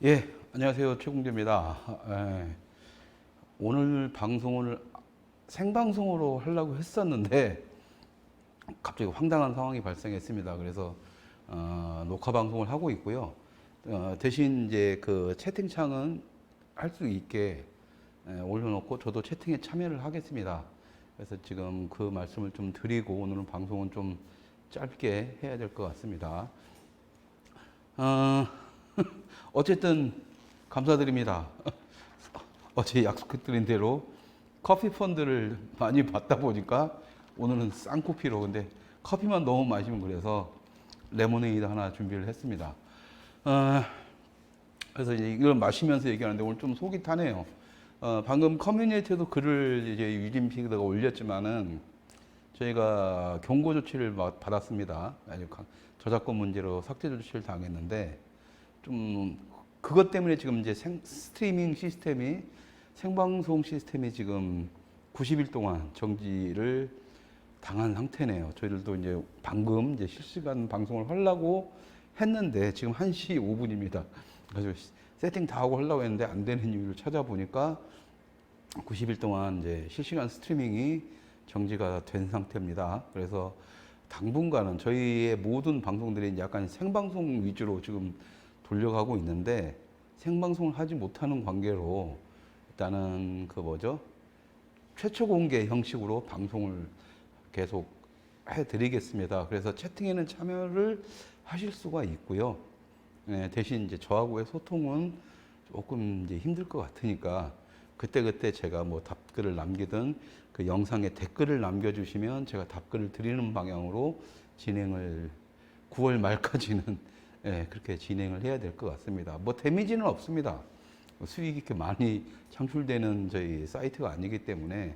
예, 안녕하세요. 최공재입니다. 오늘 방송을 생방송으로 하려고 했었는데 갑자기 황당한 상황이 발생했습니다. 그래서 녹화 방송을 하고 있고요. 대신 이제 그 채팅창은 할 수 있게 올려놓고 저도 채팅에 참여를 하겠습니다. 그래서 지금 그 말씀을 좀 드리고 오늘은 방송은 좀 짧게 해야 될 것 같습니다. 어쨌든 감사드립니다. 어제 약속드린 대로 커피 펀드를 많이 받다 보니까 오늘은 쌍커피로, 근데 커피만 너무 마시면 그래서 레모네이드 하나 준비를 했습니다. 그래서 이제 이걸 마시면서 얘기하는데 오늘 좀 속이 타네요. 방금 커뮤니티에도 글을 이제 유진 PD가 올렸지만은 저희가 경고 조치를 받았습니다. 저작권 문제로 삭제 조치를 당했는데 좀 그것 때문에 지금 이제 스트리밍 시스템이 생방송 시스템이 지금 90일 동안 정지를 당한 상태네요. 저희들도 이제 방금 이제 실시간 방송을 하려고 했는데 지금 1시 5분입니다. 그래서 세팅 다 하고 하려고 했는데 안 되는 이유를 찾아보니까 90일 동안 이제 실시간 스트리밍이 정지가 된 상태입니다. 그래서 당분간은 저희의 모든 방송들이 약간 생방송 위주로 지금 돌려가고 있는데 생방송을 하지 못하는 관계로 일단은 그 뭐죠? 최초 공개 형식으로 방송을 계속 해드리겠습니다. 그래서 채팅에는 참여를 하실 수가 있고요. 대신 이제 저하고의 소통은 조금 이제 힘들 것 같으니까 그때그때 제가 뭐 답글을 남기든 그 영상에 댓글을 남겨주시면 제가 답글을 드리는 방향으로 진행을 9월 말까지는 그렇게 진행을 해야 될 것 같습니다. 뭐 데미지는 없습니다. 수익이 이렇게 많이 창출되는 저희 사이트가 아니기 때문에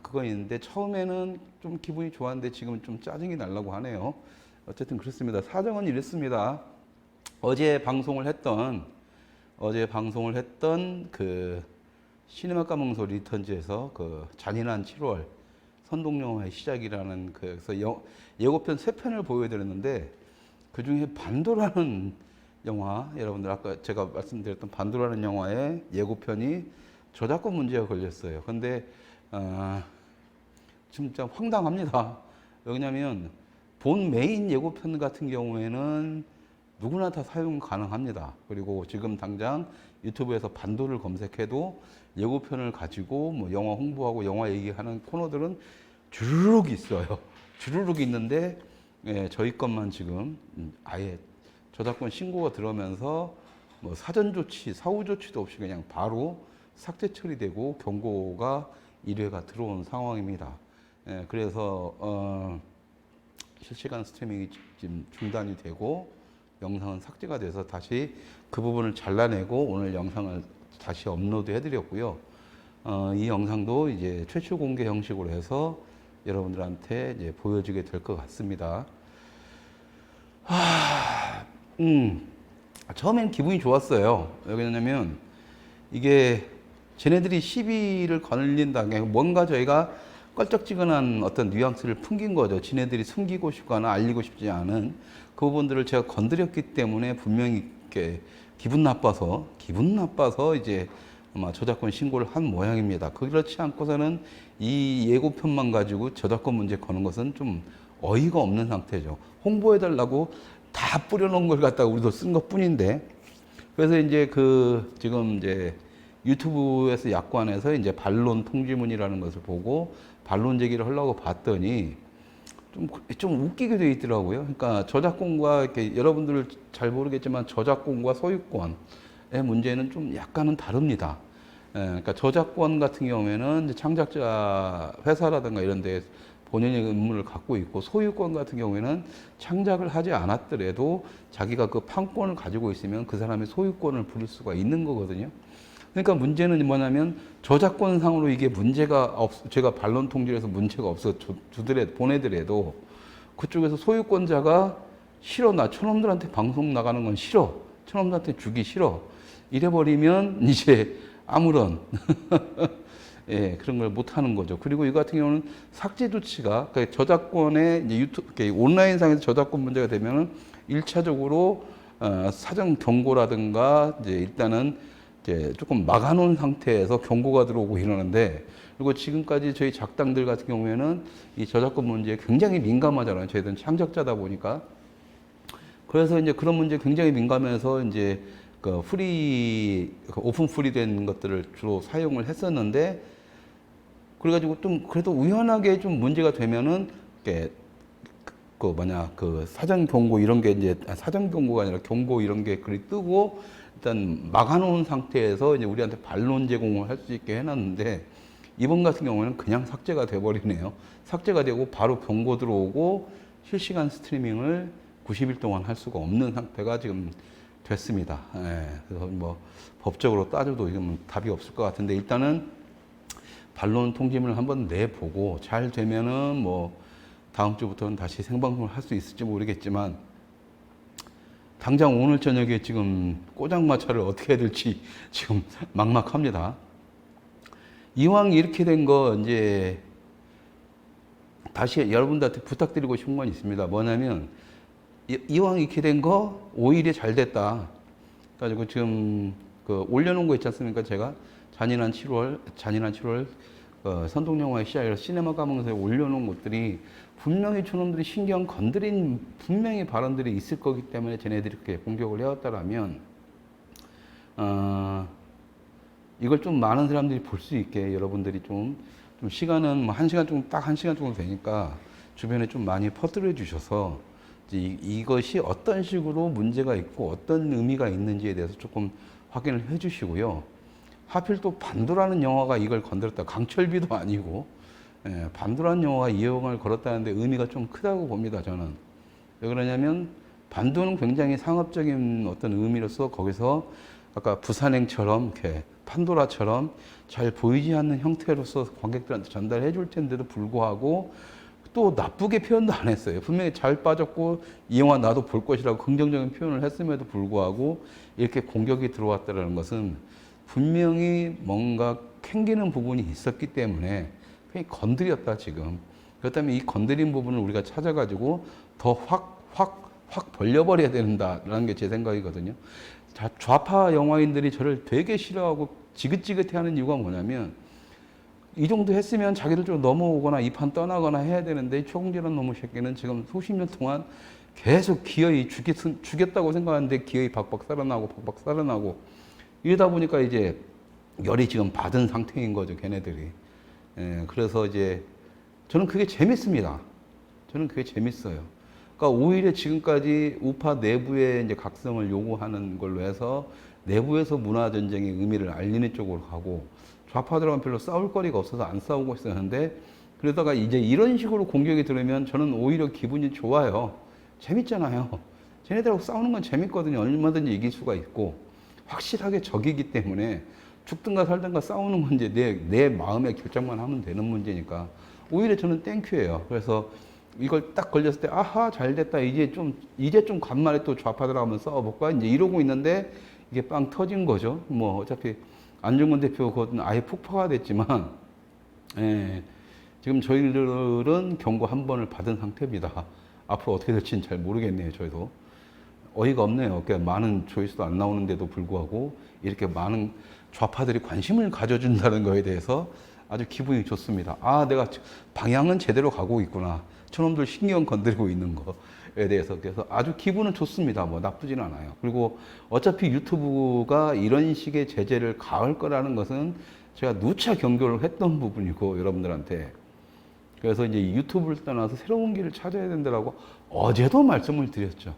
그건 있는데 처음에는 좀 기분이 좋았는데 지금은 좀 짜증이 나려고 하네요. 어쨌든 그렇습니다. 사정은 이렇습니다. 어제 방송을 했던 그 시네마 까몽소 리턴즈에서 그 잔인한 7월 선동영화의 시작이라는 그래서 예고편 3편을 보여드렸는데 그 중에 반도라는 영화, 여러분들 아까 제가 말씀드렸던 반도라는 영화의 예고편이 저작권 문제가 걸렸어요. 근데 진짜 황당합니다. 왜냐하면 본 메인 예고편 같은 경우에는 누구나 다 사용 가능합니다. 그리고 지금 당장 유튜브에서 반도를 검색해도 예고편을 가지고 뭐 영화 홍보하고 영화 얘기하는 코너들은 주르륵 있어요. 주르륵 있는데 저희 것만 지금 아예 저작권 신고가 들어오면서 뭐 사전 조치, 사후 조치도 없이 그냥 바로 삭제 처리되고 경고가 1회가 들어온 상황입니다. 그래서 실시간 스트리밍이 지금 중단이 되고 영상은 삭제가 돼서 다시 그 부분을 잘라내고 오늘 영상을 다시 업로드 해드렸고요. 이 영상도 이제 최초 공개 형식으로 해서 여러분들한테 이제 보여지게 될 것 같습니다. 처음엔 기분이 좋았어요. 왜냐면 이게 쟤네들이 시비를 걸린다는 게 뭔가 저희가 껄쩍지근한 어떤 뉘앙스를 풍긴 거죠. 지네들이 숨기고 싶거나 알리고 싶지 않은 그 부분들을 제가 건드렸기 때문에 분명히 이렇게 기분 나빠서 이제 아마 저작권 신고를 한 모양입니다. 그렇지 않고서는 이 예고편만 가지고 저작권 문제 거는 것은 좀 어이가 없는 상태죠. 홍보해달라고 다 뿌려놓은 걸 갖다가 우리도 쓴 것 뿐인데. 그래서 이제 지금 이제 유튜브에서 약관에서 이제 반론 통지문이라는 것을 보고 반론 제기를 하려고 봤더니 좀 웃기게 되어 있더라고요. 그러니까 저작권과 이렇게 여러분들 잘 모르겠지만 저작권과 소유권의 문제는 좀 약간은 다릅니다. 그러니까 저작권 같은 경우에는 이제 창작자 회사라든가 이런 데 본연의 의무를 갖고 있고 소유권 같은 경우에는 창작을 하지 않았더라도 자기가 그 판권을 가지고 있으면 그 사람의 소유권을 부릴 수가 있는 거거든요. 그러니까 문제는 뭐냐면 저작권상으로 이게 제가 반론 통지에서 문제가 없어 보내더라도 그쪽에서 소유권자가 싫어, 나 저놈들한테 방송 나가는 건 싫어, 저놈들한테 주기 싫어 이래버리면 이제 아무런 그런 걸 못 하는 거죠. 그리고 이 같은 경우는 삭제 조치가 저작권의 이제 온라인상에서 저작권 문제가 되면은 1차적으로 사전 경고라든가 이제 일단은 이제 조금 막아놓은 상태에서 경고가 들어오고 이러는데, 그리고 지금까지 저희 작당들 같은 경우에는 이 저작권 문제에 굉장히 민감하잖아요. 저희들은 창작자다 보니까. 그래서 이제 그런 문제에 굉장히 민감해서 이제 그 오픈 프리 된 것들을 주로 사용을 했었는데, 그래가지고 좀 그래도 우연하게 좀 문제가 되면은 그 사전 경고 이런 게 이제 사전 경고가 아니라 경고 이런 게 글이 뜨고 일단 막아놓은 상태에서 이제 우리한테 반론 제공을 할 수 있게 해놨는데, 이번 같은 경우는 그냥 삭제가 돼버리네요. 삭제가 되고 바로 경고 들어오고 실시간 스트리밍을 90일 동안 할 수가 없는 상태가 지금 됐습니다. 예, 그래서 뭐 법적으로 따져도 이건 답이 없을 것 같은데, 일단은 반론 통지문을 한번 내보고 잘 되면은 뭐 다음 주부터는 다시 생방송을 할 수 있을지 모르겠지만, 당장 오늘 저녁에 지금 꼬장마차를 어떻게 해야 될지 지금 막막합니다. 이왕 이렇게 된 거 이제 다시 여러분들한테 부탁드리고 싶은 건 있습니다. 뭐냐면 이왕 이렇게 된 거 오히려 잘 됐다. 가지고 지금 그 올려놓은 거 있지 않습니까? 제가 잔인한 7월 선동영화의 시작이라 시네마 가면서에 올려놓은 것들이 분명히 저놈들이 신경 건드린 분명히 발언들이 있을 거기 때문에 쟤네들이 그렇게 공격을 해왔다라면, 이걸 좀 많은 사람들이 볼 수 있게 여러분들이 좀 시간은 뭐 1시간 정도, 딱 1시간 정도 되니까 주변에 좀 많이 퍼뜨려 주셔서 이것이 어떤 식으로 문제가 있고 어떤 의미가 있는지에 대해서 조금 확인을 해 주시고요. 하필 또 반도라는 영화가 이걸 건드렸다. 강철비도 아니고, 예, 반도라는 영화가 이 영화를 걸었다는데 의미가 좀 크다고 봅니다, 저는. 왜 그러냐면 반도는 굉장히 상업적인 어떤 의미로서 거기서 아까 부산행처럼 이렇게 판도라처럼 잘 보이지 않는 형태로서 관객들한테 전달해 줄 텐데도 불구하고 또 나쁘게 표현도 안 했어요. 분명히 잘 빠졌고 이 영화 나도 볼 것이라고 긍정적인 표현을 했음에도 불구하고 이렇게 공격이 들어왔다는 것은 분명히 뭔가 캥기는 부분이 있었기 때문에 그냥 건드렸다 지금. 그렇다면 이 건드린 부분을 우리가 찾아가지고 더 확 벌려버려야 된다라는 게 제 생각이거든요. 좌파 영화인들이 저를 되게 싫어하고 지긋지긋해하는 이유가 뭐냐면, 이 정도 했으면 자기들 좀 넘어오거나 이 판 떠나거나 해야 되는데, 최공재라는 놈의 새끼는 지금 수십 년 동안 계속 기어이 죽였다고 생각하는데 기어이 박박 살아나고 이러다 보니까 이제 열이 지금 받은 상태인 거죠, 걔네들이. 예, 그래서 이제 저는 그게 재밌습니다. 저는 그게 재밌어요. 그러니까 오히려 지금까지 우파 내부의 이제 각성을 요구하는 걸로 해서 내부에서 문화 전쟁의 의미를 알리는 쪽으로 가고, 좌파들하고는 별로 싸울 거리가 없어서 안 싸우고 있었는데, 그러다가 이제 이런 식으로 공격이 들으면 저는 오히려 기분이 좋아요. 재밌잖아요. 쟤네들하고 싸우는 건 재밌거든요. 얼마든지 이길 수가 있고, 확실하게 적이기 때문에 죽든가 살든가 싸우는 문제, 내 마음의 결정만 하면 되는 문제니까 오히려 저는 땡큐예요. 그래서 이걸 딱 걸렸을 때 아하 잘 됐다, 이제 좀 간만에 또 좌파들 하면 싸워볼까 이제 이러고 있는데 이게 빵 터진 거죠. 뭐 어차피 안중근 대표 그것은 아예 폭파가 됐지만, 예, 지금 저희들은 경고 한 번을 받은 상태입니다. 앞으로 어떻게 될지는 잘 모르겠네요. 저희도 어이가 없네요. 그러니까 많은 조회수도 안 나오는데도 불구하고 이렇게 많은 좌파들이 관심을 가져준다는 거에 대해서 아주 기분이 좋습니다. 아, 내가 방향은 제대로 가고 있구나. 저놈들 신경 건드리고 있는 거에 대해서. 그래서 아주 기분은 좋습니다. 뭐 나쁘진 않아요. 그리고 어차피 유튜브가 이런 식의 제재를 가할 거라는 것은 제가 누차 경고를 했던 부분이고, 여러분들한테. 그래서 이제 유튜브를 떠나서 새로운 길을 찾아야 된다고 어제도 말씀을 드렸죠.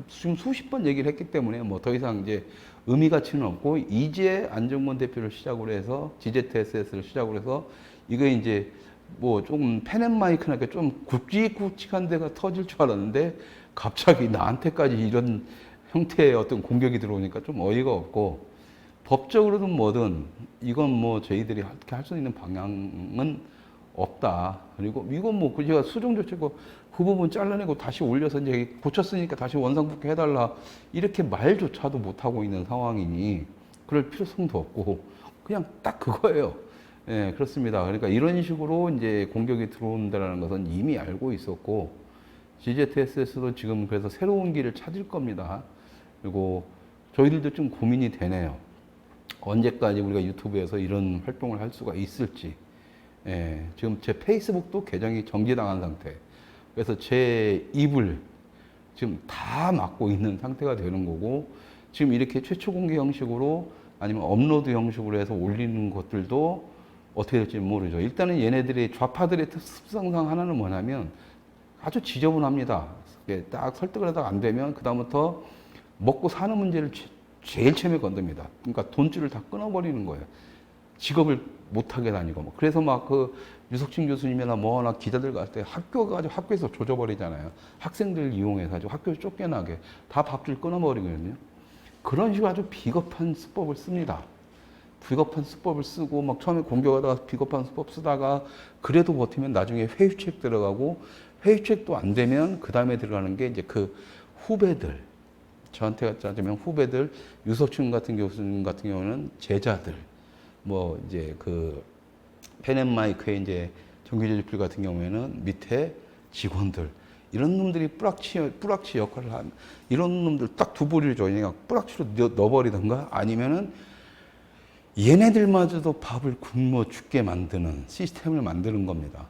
지금 수십 번 얘기를 했기 때문에 뭐 더 이상 이제 의미 가치는 없고, 이제 안정권 대표를 시작으로 해서 GZSS를 시작으로 해서 이게 이제 뭐 조금 펜앤마이크나 좀 굵직굵직한 데가 터질 줄 알았는데 갑자기 나한테까지 이런 형태의 어떤 공격이 들어오니까 좀 어이가 없고, 법적으로든 뭐든 이건 뭐 저희들이 할 수 있는 방향은 없다. 그리고 이건 뭐 제가 수정 조치고 그 부분 잘라내고 다시 올려서 이제 고쳤으니까 다시 원상복귀 해달라, 이렇게 말조차도 못하고 있는 상황이니 그럴 필요성도 없고 그냥 딱 그거예요. 예, 그렇습니다. 그러니까 이런 식으로 이제 공격이 들어온다는 것은 이미 알고 있었고, GZSS도 지금 그래서 새로운 길을 찾을 겁니다. 그리고 저희들도 좀 고민이 되네요. 언제까지 우리가 유튜브에서 이런 활동을 할 수가 있을지. 예, 지금 제 페이스북도 계정이 정지당한 상태. 그래서 제 입을 지금 다 막고 있는 상태가 되는 거고, 지금 이렇게 최초 공개 형식으로 아니면 업로드 형식으로 해서 올리는 것들도 어떻게 될지 모르죠. 일단은 얘네들의 좌파들의 습성상 하나는 뭐냐면 아주 지저분합니다. 딱 설득을 하다가 안 되면 그다음부터 먹고 사는 문제를 제일 처음에 건듭니다. 그러니까 돈줄을 다 끊어버리는 거예요. 직업을 못하게 다니고. 뭐. 그래서 막 그 유석진 교수님이나 뭐나 기자들 갈 때 학교 가지고 학교에서 조져버리잖아요. 학생들 이용해서 가지고 학교에서 쫓겨나게 다 밥줄 끊어버리거든요. 그런 식으로 아주 비겁한 수법을 씁니다. 비겁한 수법을 쓰고 막 처음에 공격하다가 비겁한 수법 쓰다가 그래도 버티면 나중에 회유책 들어가고 회유책도 안 되면 그 다음에 들어가는 게 이제 그 후배들, 저한테 따지면 후배들, 유석춘 같은 교수님 같은 경우는 제자들, 뭐 이제 그 펜앤마이크의 이제 정규제주필 같은 경우에는 밑에 직원들, 이런 놈들이 뿌락치 역할을 한, 이런 놈들 딱 두 부리를 줘. 그냥 뿌락치로 넣어버리던가 아니면은 얘네들마저도 밥을 굶어 죽게 만드는 시스템을 만드는 겁니다.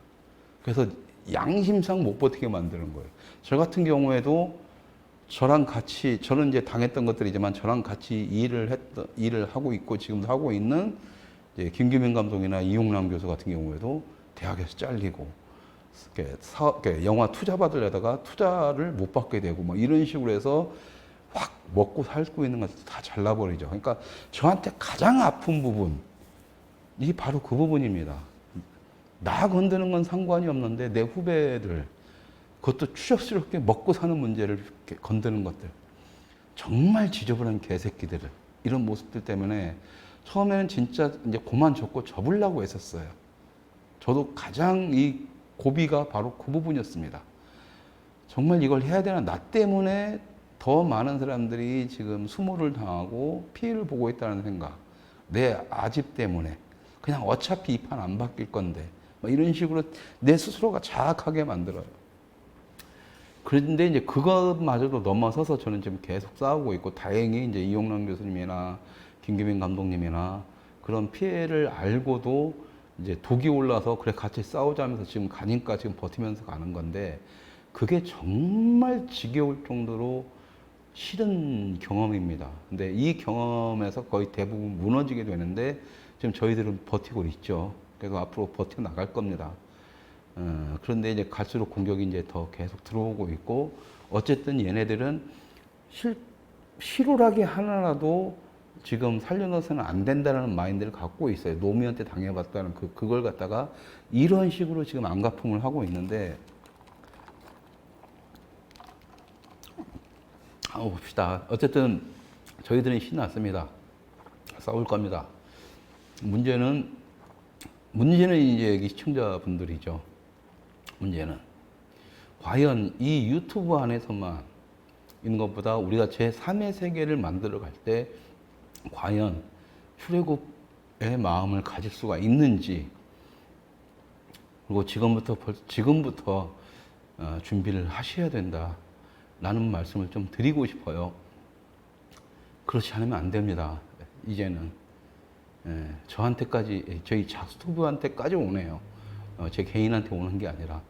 그래서 양심상 못 버티게 만드는 거예요. 저 같은 경우에도 저랑 같이, 저는 이제 당했던 것들이지만 저랑 같이 일을 하고 있고 지금도 하고 있는 이제 김규민 감독이나 이용남 교수 같은 경우에도 대학에서 잘리고, 영화 투자 받으려다가 투자를 못 받게 되고, 뭐 이런 식으로 해서 확 먹고 살고 있는 것을 다 잘라버리죠. 그러니까 저한테 가장 아픈 부분이 바로 그 부분입니다. 나 건드는 건 상관이 없는데 내 후배들, 그것도 추접스럽게 먹고 사는 문제를 건드는 것들. 정말 지저분한 개새끼들. 이런 모습들 때문에 처음에는 진짜 이제 그만 접고 접으려고 했었어요. 저도 가장 이 고비가 바로 그 부분이었습니다. 정말 이걸 해야 되나? 나 때문에 더 많은 사람들이 지금 수모를 당하고 피해를 보고 있다는 생각. 내 아집 때문에. 그냥 어차피 이 판 안 바뀔 건데. 이런 식으로 내 스스로가 자학하게 만들어요. 그런데 이제 그것마저도 넘어서서 저는 지금 계속 싸우고 있고, 다행히 이제 이용남 교수님이나 김규민 감독님이나 그런 피해를 알고도 이제 독이 올라서 그래 같이 싸우자면서 지금 가니까 지금 버티면서 가는 건데, 그게 정말 지겨울 정도로 싫은 경험입니다. 근데 이 경험에서 거의 대부분 무너지게 되는데 지금 저희들은 버티고 있죠. 그래서 앞으로 버텨 나갈 겁니다. 그런데 이제 갈수록 공격이 이제 더 계속 들어오고 있고, 어쨌든 얘네들은 실오라기 하나라도 지금 살려놓아서는 안 된다는 마인드를 갖고 있어요. 노무현한테 당해봤다는 그걸 갖다가 이런 식으로 지금 안가품을 하고 있는데, 봅시다. 어쨌든 저희들은 신났습니다. 싸울 겁니다. 문제는 이제 여기 시청자분들이죠. 문제는 과연 이 유튜브 안에서만 있는 것보다 우리가 제3의 세계를 만들어 갈 때 과연 출애굽의 마음을 가질 수가 있는지, 그리고 지금부터 준비를 하셔야 된다 라는 말씀을 좀 드리고 싶어요. 그렇지 않으면 안 됩니다. 이제는 저한테까지, 저희 작스튜브한테까지 오네요. 제 개인한테 오는 게 아니라.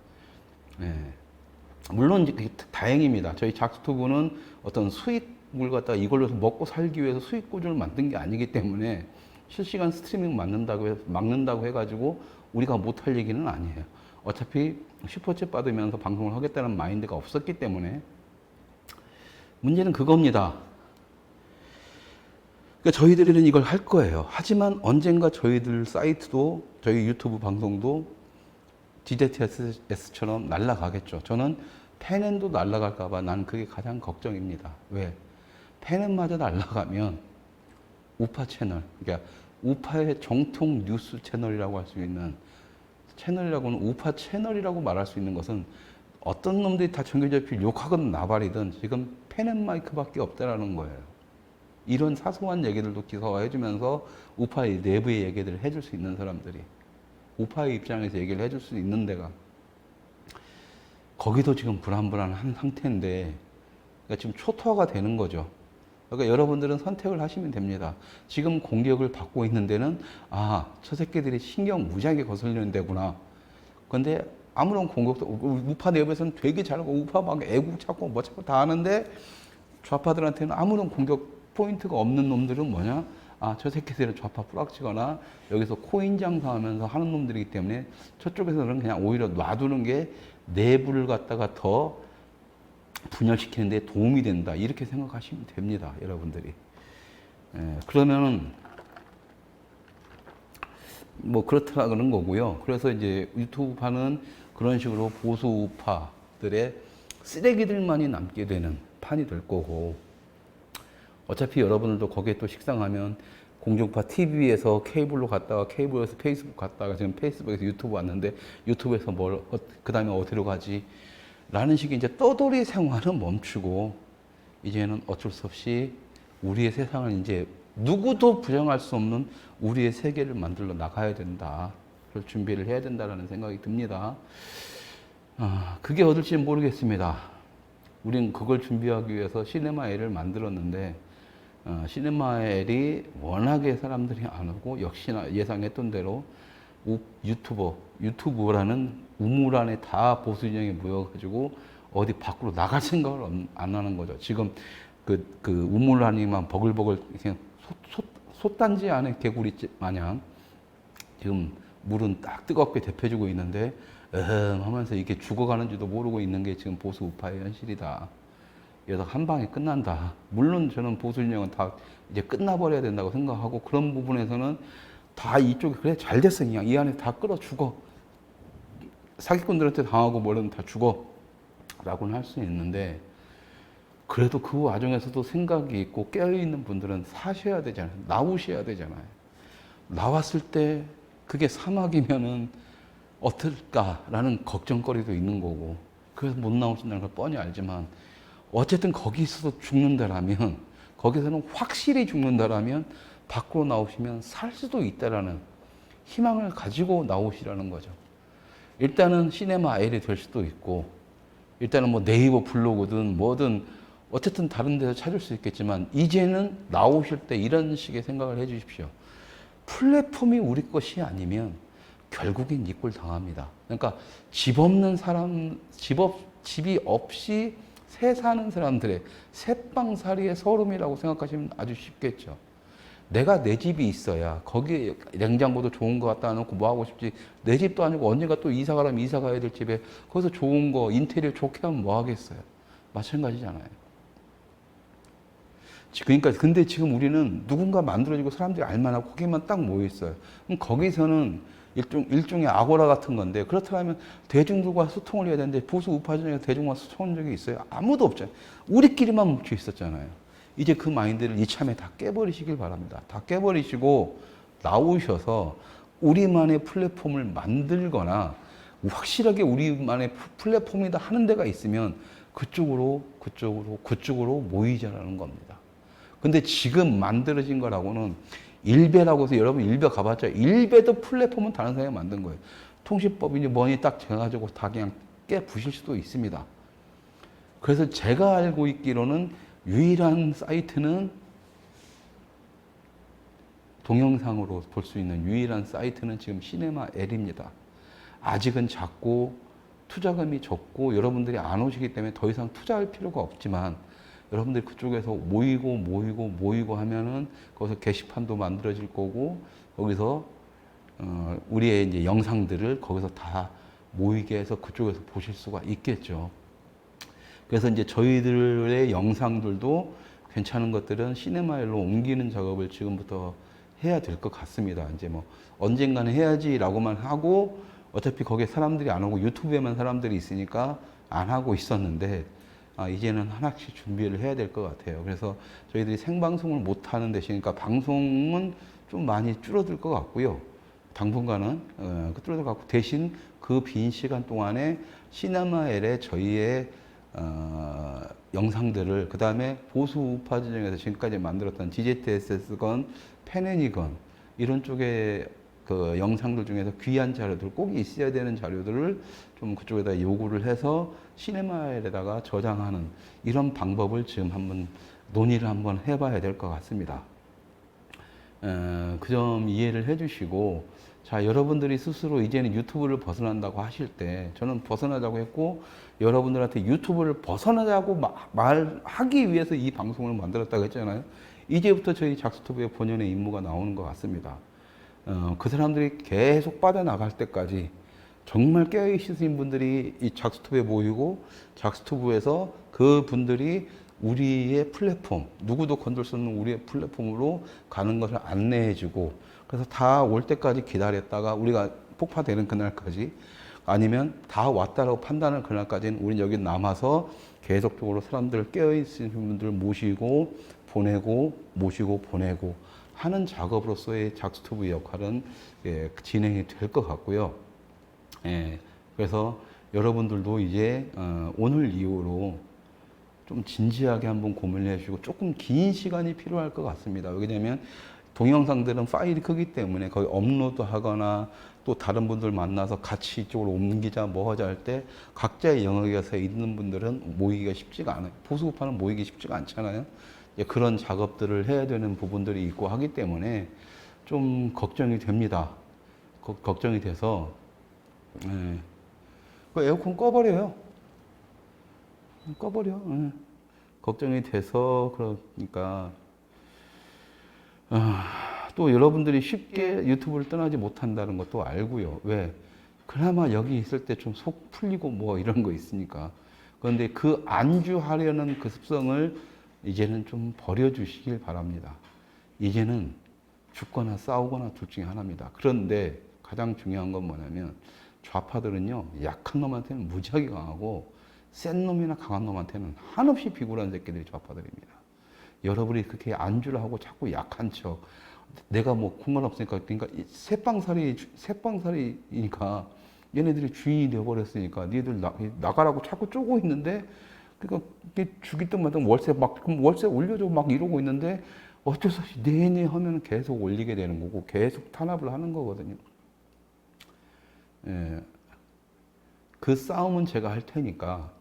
물론 다행입니다. 저희 작스튜브는 어떤 수익을 갖다가 이걸로 먹고 살기 위해서 수익 구조를 만든 게 아니기 때문에 실시간 스트리밍 막는다고 해가지고 우리가 못할 얘기는 아니에요. 어차피 슈퍼챗 받으면서 방송을 하겠다는 마인드가 없었기 때문에. 문제는 그겁니다. 그러니까 저희들은 이걸 할 거예요. 하지만 언젠가 저희들 사이트도, 저희 유튜브 방송도 GZS처럼 날아가겠죠. 저는 펜앤도 날아갈까봐 나는 그게 가장 걱정입니다. 왜? 펜앤마저 날아가면 우파 채널, 그러니까 우파의 정통 뉴스 채널이라고 할 수 있는 채널이라고는, 우파 채널이라고 말할 수 있는 것은 어떤 놈들이 다 정규제필 욕하건 나발이든 지금 펜앤마이크밖에 없다라는 거예요. 이런 사소한 얘기들도 기사화해주면서 우파의 내부의 얘기들을 해줄 수 있는 사람들이, 우파의 입장에서 얘기를 해줄 수 있는 데가 거기도 지금 불안불안한 상태인데, 그러니까 지금 초토화가 되는 거죠. 그러니까 여러분들은 선택을 하시면 됩니다. 지금 공격을 받고 있는 데는, 아, 저 새끼들이 신경 무지하게 거슬리는 데구나. 근데 아무런 공격도, 우파 내부에서는 되게 잘하고, 우파 막 애국 찾고 뭐 찾고 다 하는데, 좌파들한테는 아무런 공격 포인트가 없는 놈들은 뭐냐? 아, 저 새끼들은 좌파 뿌락치거나 여기서 코인 장사하면서 하는 놈들이기 때문에 저쪽에서는 그냥 오히려 놔두는 게 내부를 갖다가 더 분열시키는 데 도움이 된다. 이렇게 생각하시면 됩니다. 여러분들이. 그러면은 뭐 그렇더라 그런 거고요. 그래서 이제 유튜브판은 그런 식으로 보수 우파들의 쓰레기들만이 남게 되는 판이 될 거고, 어차피 여러분들도 거기에 또 식상하면 공중파 TV에서 케이블로 갔다가 케이블에서 페이스북 갔다가 지금 페이스북에서 유튜브 왔는데 유튜브에서 그 다음에 어디로 가지? 라는 식의 이제 떠돌이 생활은 멈추고 이제는 어쩔 수 없이 우리의 세상을 이제 누구도 부정할 수 없는 우리의 세계를 만들어 나가야 된다. 그럴 준비를 해야 된다라는 생각이 듭니다. 그게 어떨지는 모르겠습니다. 우린 그걸 준비하기 위해서 시네마엘을 만들었는데, 시네마엘이 워낙에 사람들이 안 오고, 역시나 예상했던 대로 유튜버라는 우물 안에 다 보수 진영이 모여가지고 어디 밖으로 나갈 생각을 안 하는 거죠. 지금 그 우물 안에만 버글버글 그냥 솥단지 안에 개구리 마냥 지금 물은 딱 뜨겁게 데펴주고 있는데 하면서 이게 죽어가는지도 모르고 있는 게 지금 보수 우파의 현실이다. 이러다가 한 방에 끝난다. 물론 저는 보수 진영은 다 이제 끝나버려야 된다고 생각하고, 그런 부분에서는 다 이쪽에 그래 잘 됐어, 그냥 이 안에 다 끌어 죽어, 사기꾼들한테 당하고 뭐든 다 죽어 라고는 할 수 있는데, 그래도 그 와중에서도 생각이 있고 깨어있는 분들은 사셔야 되잖아요. 나오셔야 되잖아요. 나왔을 때 그게 사막이면은 어떨까라는 걱정거리도 있는 거고, 그래서 못 나오신다는 걸 뻔히 알지만 어쨌든 거기서도 죽는다라면, 거기서는 확실히 죽는다라면 밖으로 나오시면 살 수도 있다라는 희망을 가지고 나오시라는 거죠. 일단은 시네마 L이 될 수도 있고, 일단은 뭐 네이버 블로그든 뭐든 어쨌든 다른 데서 찾을 수 있겠지만, 이제는 나오실 때 이런 식의 생각을 해 주십시오. 플랫폼이 우리 것이 아니면 결국엔 이꼴 당합니다. 그러니까 집 없는 사람, 집이 없이 새 사는 사람들의 새빵살이의 서름이라고 생각하시면 아주 쉽겠죠. 내가 내 집이 있어야 거기에 냉장고도 좋은 거 갖다 놓고 뭐 하고 싶지. 내 집도 아니고 언젠가 또 이사 가려면 이사 가야 될 집에 거기서 좋은 거 인테리어 좋게 하면 뭐 하겠어요. 마찬가지잖아요. 그러니까 근데 지금 우리는 누군가 만들어지고 사람들이 알만하고 거기만 딱 모여 있어요. 그럼 거기서는 일종의 아고라 같은 건데, 그렇다면 대중들과 소통을 해야 되는데 보수 우파 중에 대중과 소통한 적이 있어요? 아무도 없잖아요. 우리끼리만 뭉쳐 있었잖아요. 이제 그 마인드를 이참에 다 깨버리시길 바랍니다. 다 깨버리시고 나오셔서 우리만의 플랫폼을 만들거나, 확실하게 우리만의 플랫폼이다 하는 데가 있으면 그쪽으로 모이자라는 겁니다. 근데 지금 만들어진 거라고는 일베라고 해서, 여러분 일베 가봤죠? 일베도 플랫폼은 다른 사람이 만든 거예요. 통신법이니 뭐니 딱 정해가지고 다 그냥 깨부실 수도 있습니다. 그래서 제가 알고 있기로는 유일한 사이트는, 동영상으로 볼 수 있는 유일한 사이트는 지금 시네마 L입니다. 아직은 작고 투자금이 적고 여러분들이 안 오시기 때문에 더 이상 투자할 필요가 없지만, 여러분들이 그쪽에서 모이고 하면은 거기서 게시판도 만들어질 거고, 거기서 우리의 이제 영상들을 거기서 다 모이게 해서 그쪽에서 보실 수가 있겠죠. 그래서 이제 저희들의 영상들도 괜찮은 것들은 시네마일로 옮기는 작업을 지금부터 해야 될 것 같습니다. 이제 뭐 언젠가는 해야지라고만 하고, 어차피 거기에 사람들이 안 오고 유튜브에만 사람들이 있으니까 안 하고 있었는데, 이제는 하나씩 준비를 해야 될 것 같아요. 그래서 저희들이 생방송을 못 하는 대신, 그러니까 방송은 좀 많이 줄어들 것 같고요. 당분간은 줄어들 것 같고, 대신 그 빈 시간 동안에 시네마엘에 저희의 영상들을, 그 다음에 보수 우파 진영에서 지금까지 만들었던 DZSS건, 팬애니건 이런 쪽에 그 영상들 중에서 귀한 자료들, 꼭 있어야 되는 자료들을 좀 그쪽에다 요구를 해서 시네마에다가 저장하는 이런 방법을 지금 한번 논의를 한번 해봐야 될 것 같습니다. 그 점 이해를 해주시고, 자, 여러분들이 스스로 이제는 유튜브를 벗어난다고 하실 때, 저는 벗어나자고 했고, 여러분들한테 유튜브를 벗어나자고 말하기 위해서 이 방송을 만들었다고 했잖아요. 이제부터 저희 작스튜브의 본연의 임무가 나오는 것 같습니다. 그 사람들이 계속 빠져나갈 때까지 정말 깨어있으신 분들이 이 작스튜브에 모이고, 작스튜브에서 그 분들이 우리의 플랫폼, 누구도 건들 수 없는 우리의 플랫폼으로 가는 것을 안내해주고, 그래서 다 올 때까지 기다렸다가 우리가 폭파되는 그날까지, 아니면 다 왔다라고 판단할 그날까지는 우리는 여기 남아서 계속적으로 사람들 깨어있으신 분들 모시고 보내고, 모시고 보내고 하는 작업으로서의 작스튜브 역할은 진행이 될 것 같고요. 그래서 여러분들도 이제 오늘 이후로 좀 진지하게 한번 고민을 해주시고, 조금 긴 시간이 필요할 것 같습니다. 왜냐하면 동영상들은 파일이 크기 때문에 거의 업로드 하거나 또 다른 분들 만나서 같이 이쪽으로 옮기자 뭐 하자 할 때 각자의 영역에서 있는 분들은 모이기가 쉽지가 않아요. 보수급파는 모이기 쉽지가 않잖아요. 그런 작업들을 해야 되는 부분들이 있고 하기 때문에 좀 걱정이 됩니다. 걱정이 돼서 그 에어컨 꺼버려요. 꺼버려. 걱정이 돼서 그러니까 또 여러분들이 쉽게 유튜브를 떠나지 못한다는 것도 알고요. 왜? 그나마 여기 있을 때 좀 속 풀리고 뭐 이런 거 있으니까. 그런데 그 안주하려는 그 습성을 이제는 좀 버려주시길 바랍니다. 이제는 죽거나 싸우거나 둘 중에 하나입니다. 그런데 가장 중요한 건 뭐냐면, 좌파들은요, 약한 놈한테는 무지하게 강하고 센 놈이나 강한 놈한테는 한없이 비굴한 새끼들이 좌파들입니다. 여러분이 그렇게 안주를 하고 자꾸 약한 척, 내가 뭐 상관없으니까, 그러니까 새빵살이니까 얘네들이 주인이 되어버렸으니까 니들 나가라고 자꾸 쪼고 있는데, 그러니까 죽일 때마다 그럼 월세 올려줘 막 이러고 있는데, 어쩔 수 없이 내내 하면 계속 올리게 되는 거고 계속 탄압을 하는 거거든요. 그 싸움은 제가 할 테니까,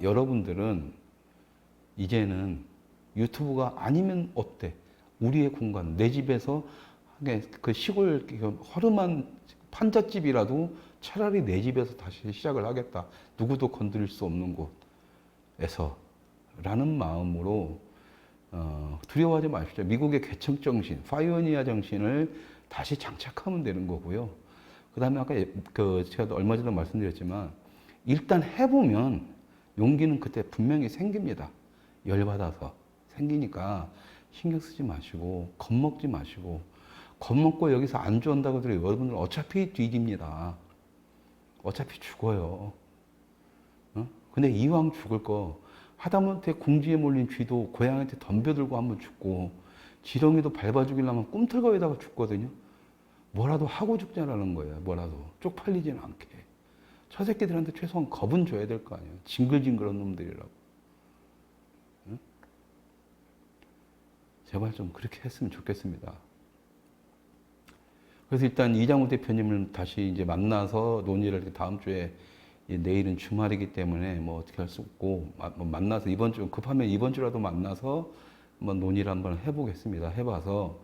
여러분들은 이제는 유튜브가 아니면 어때? 우리의 공간, 내 집에서 그 시골 허름한 판잣집이라도 차라리 내 집에서 다시 시작을 하겠다. 누구도 건드릴 수 없는 곳에서 라는 마음으로 두려워하지 마십시오. 미국의 개척 정신, 파이오니아 정신을 다시 장착하면 되는 거고요. 그 다음에 아까 제가 얼마 전에 말씀드렸지만, 일단 해보면 용기는 그때 분명히 생깁니다. 열받아서 생기니까 신경 쓰지 마시고, 겁먹지 마시고, 겁먹고 여기서 안 좋아한다고 해도 여러분들 어차피 뒤집니다. 어차피 죽어요. 근데 이왕 죽을 거, 하다못해 궁지에 몰린 쥐도 고양이한테 덤벼들고 한번 죽고, 지렁이도 밟아 죽이려면 꿈틀거리다가 죽거든요. 뭐라도 하고 죽자라는 거예요. 뭐라도 쪽팔리지는 않게. 저 새끼들한테 최소한 겁은 줘야 될 거 아니에요. 징글징글한 놈들이라고. 응? 제발 좀 그렇게 했으면 좋겠습니다. 그래서 일단 이장우 대표님을 다시 이제 만나서 논의를, 다음 주에, 내일은 주말이기 때문에 뭐 어떻게 할 수 없고, 만나서 급하면 이번 주라도 만나서 한번 논의를 한번 해보겠습니다. 해봐서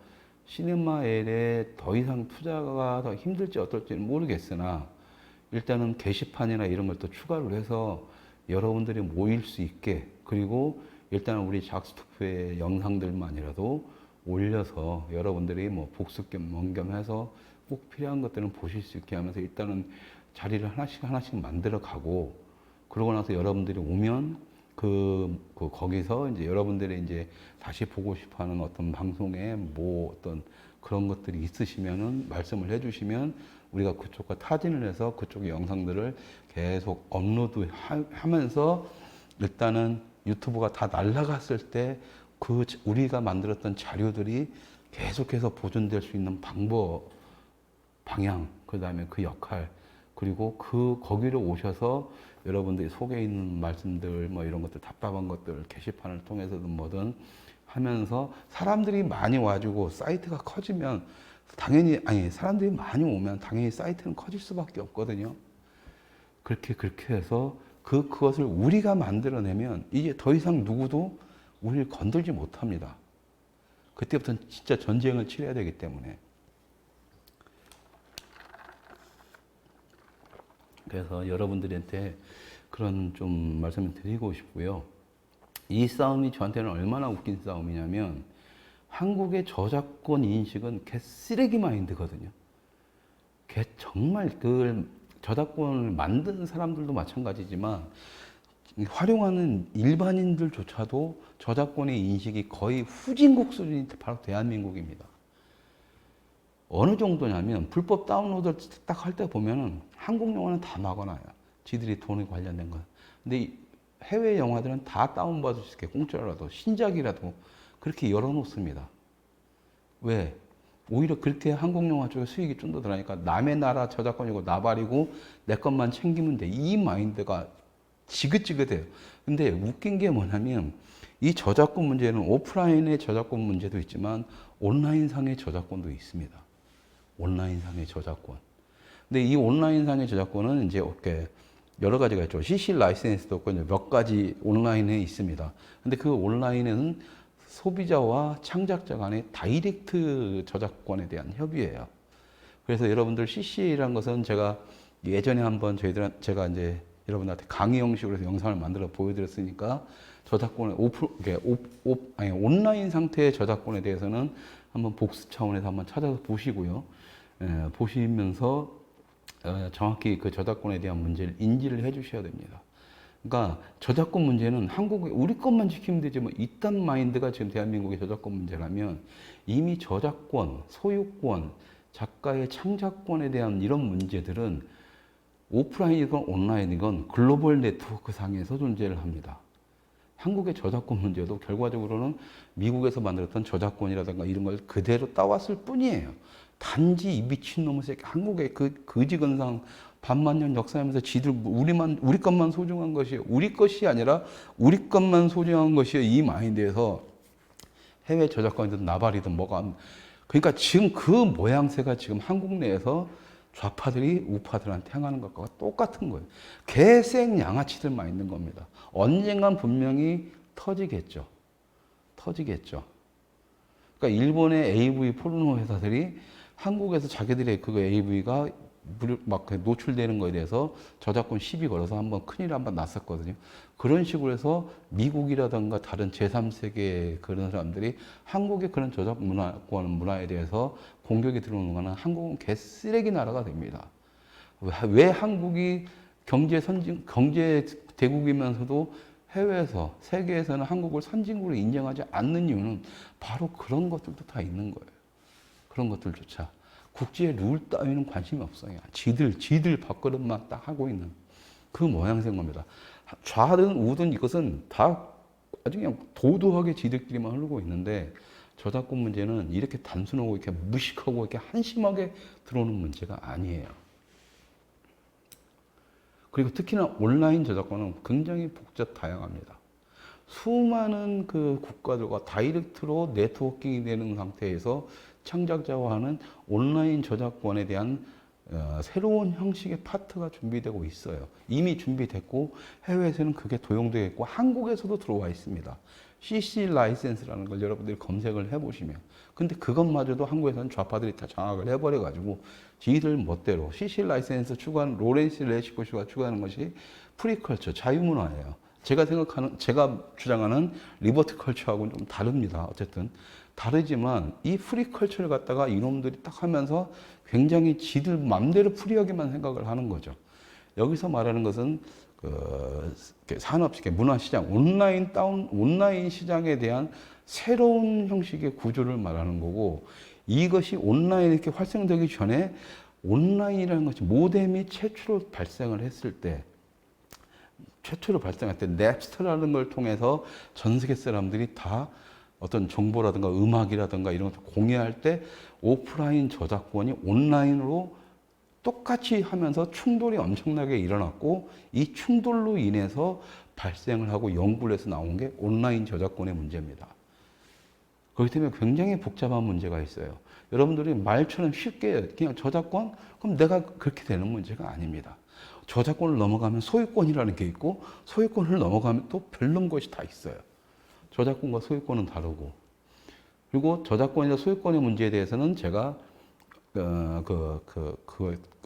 시네마엘에 더 이상 투자가 더 힘들지 어떨지는 모르겠으나, 일단은 게시판이나 이런 걸 또 추가를 해서 여러분들이 모일 수 있게, 그리고 일단 우리 작스투프의 영상들만이라도 올려서 여러분들이 뭐 복습 겸 뭔겸 해서 꼭 필요한 것들은 보실 수 있게 하면서 일단은 자리를 하나씩 만들어 가고, 그러고 나서 여러분들이 오면 거기서 이제 여러분들이 이제 다시 보고 싶어 하는 어떤 방송에 뭐 어떤 그런 것들이 있으시면은 말씀을 해 주시면 우리가 그쪽과 타진을 해서 그쪽의 영상들을 계속 업로드 하면서, 일단은 유튜브가 다 날아갔을 때 우리가 만들었던 자료들이 계속해서 보존될 수 있는 방향, 그 다음에 그 역할, 그리고 거기로 오셔서 여러분들이 속에 있는 말씀들, 뭐 이런 것들, 답답한 것들, 게시판을 통해서든 뭐든 하면서 사람들이 많이 와주고 사이트가 커지면 당연히, 아니, 사람들이 많이 오면 당연히 사이트는 커질 수밖에 없거든요. 그렇게 해서 그것을 우리가 만들어내면 이제 더 이상 누구도 우리를 건들지 못합니다. 그때부터는 진짜 전쟁을 치러야 되기 때문에. 그래서 여러분들한테 그런 좀 말씀을 드리고 싶고요. 이 싸움이 저한테는 얼마나 웃긴 싸움이냐면 한국의 저작권 인식은 개 쓰레기 마인드거든요. 개 정말 그 저작권을 만든 사람들도 마찬가지지만 활용하는 일반인들조차도 저작권의 인식이 거의 후진국 수준이 바로 대한민국입니다. 어느 정도냐면 불법 다운로드 딱 할 때 보면은 한국 영화는 다 막아놔요. 지들이 돈에 관련된 거. 근데 해외 영화들은 다 다운받을 수 있게 공짜라도 신작이라도 그렇게 열어놓습니다. 왜? 오히려 그렇게 한국 영화 쪽에 수익이 좀 더 들어가니까 남의 나라 저작권이고 나발이고 내 것만 챙기면 돼. 이 마인드가 지긋지긋해요. 근데 웃긴 게 뭐냐면 이 저작권 문제는 오프라인의 저작권 문제도 있지만 온라인상의 저작권도 있습니다. 온라인상의 저작권. 근데 이 온라인상의 저작권은 이제 이렇게 여러 가지가 있죠. CC 라이센스도 있고 몇 가지 온라인에 있습니다. 근데 그 온라인에는 소비자와 창작자 간의 다이렉트 저작권에 대한 협의예요. 그래서 여러분들 CC라는 것은 제가 예전에 한번 제가 이제 여러분들한테 강의 형식으로 해서 영상을 만들어 보여드렸으니까 저작권의 온라인 상태의 저작권에 대해서는 한번 복습 차원에서 한번 찾아서 보시고요. 보시면서 정확히 그 저작권에 대한 문제를 인지를 해 주셔야 됩니다. 그러니까 저작권 문제는 한국에 우리 것만 지키면 되지 뭐 이딴 마인드가 지금 대한민국의 저작권 문제라면 이미 저작권, 소유권, 작가의 창작권에 대한 이런 문제들은 오프라인이건 온라인이건 글로벌 네트워크 상에서 존재를 합니다. 한국의 저작권 문제도 결과적으로는 미국에서 만들었던 저작권이라든가 이런 걸 그대로 따왔을 뿐이에요. 단지 이 미친놈의 새끼 한국의 그 거지건상 반만년 역사하면서 지들 우리 것만 소중한 것이에요. 우리 것이 아니라 우리 것만 소중한 것이에요. 이 마인드에서 해외 저작권이든 나발이든 뭐가 그러니까 지금 그 모양새가 지금 한국 내에서 좌파들이 우파들한테 행하는 것과 똑같은 거예요. 개생 양아치들만 있는 겁니다. 언젠간 분명히 터지겠죠. 그러니까 일본의 AV 포르노 회사들이 한국에서 자기들의 그 AV가 막 노출되는 거에 대해서 저작권 시비 걸어서 한번 큰일 한번 났었거든요. 그런 식으로 해서 미국이라든가 다른 제3세계 그런 사람들이 한국의 그런 저작권 문화에 대해서 공격이 들어오는 거는 한국은 개쓰레기 나라가 됩니다. 왜 한국이 경제 대국이면서도 해외에서 세계에서는 한국을 선진국으로 인정하지 않는 이유는 바로 그런 것들도 다 있는 거예요. 그런 것들조차 국제의 룰 따위는 관심이 없어요. 지들 밥그릇만 딱 하고 있는 그 모양새인 겁니다. 좌든 우든 이것은 다 아주 그냥 도도하게 지들끼리만 흐르고 있는데 저작권 문제는 이렇게 단순하고 이렇게 무식하고 이렇게 한심하게 들어오는 문제가 아니에요. 그리고 특히나 온라인 저작권은 굉장히 복잡 다양합니다. 수많은 그 국가들과 다이렉트로 네트워킹이 되는 상태에서 창작자와 하는 온라인 저작권에 대한 새로운 형식의 파트가 준비되고 있어요. 이미 준비됐고 해외에서는 그게 도용되어 있고 한국에서도 들어와 있습니다. CC 라이센스라는 걸 여러분들이 검색을 해보시면 근데 그것마저도 한국에서는 좌파들이 다 장악을 해버려가지고 지들 멋대로 CC 라이센스 추구하는 로렌스 레시코시가 추구하는 것이 프리컬처, 자유문화예요. 제가 주장하는 리버티 컬처하고는 좀 다릅니다. 어쨌든 다르지만 이 프리컬처를 갖다가 이놈들이 딱 하면서 굉장히 지들 맘대로 프리하게만 생각을 하는 거죠. 여기서 말하는 것은 그 산업시장, 문화시장, 온라인 시장에 대한 새로운 형식의 구조를 말하는 거고 이것이 온라인에 이렇게 활성되기 전에 온라인이라는 것이 모뎀이 최초로 발생을 했을 때 냅스터라는 걸 통해서 전 세계 사람들이 다 어떤 정보라든가 음악이라든가 이런 것을 공유할 때 오프라인 저작권이 온라인으로 똑같이 하면서 충돌이 엄청나게 일어났고 이 충돌로 인해서 발생을 하고 연구를 해서 나온 게 온라인 저작권의 문제입니다. 그렇기 때문에 굉장히 복잡한 문제가 있어요. 여러분들이 말처럼 쉽게 그냥 저작권? 그럼 내가 그렇게 되는 문제가 아닙니다. 저작권을 넘어가면 소유권이라는 게 있고 소유권을 넘어가면 또 별론 것이 다 있어요. 저작권과 소유권은 다르고. 그리고 저작권이나 소유권의 문제에 대해서는 제가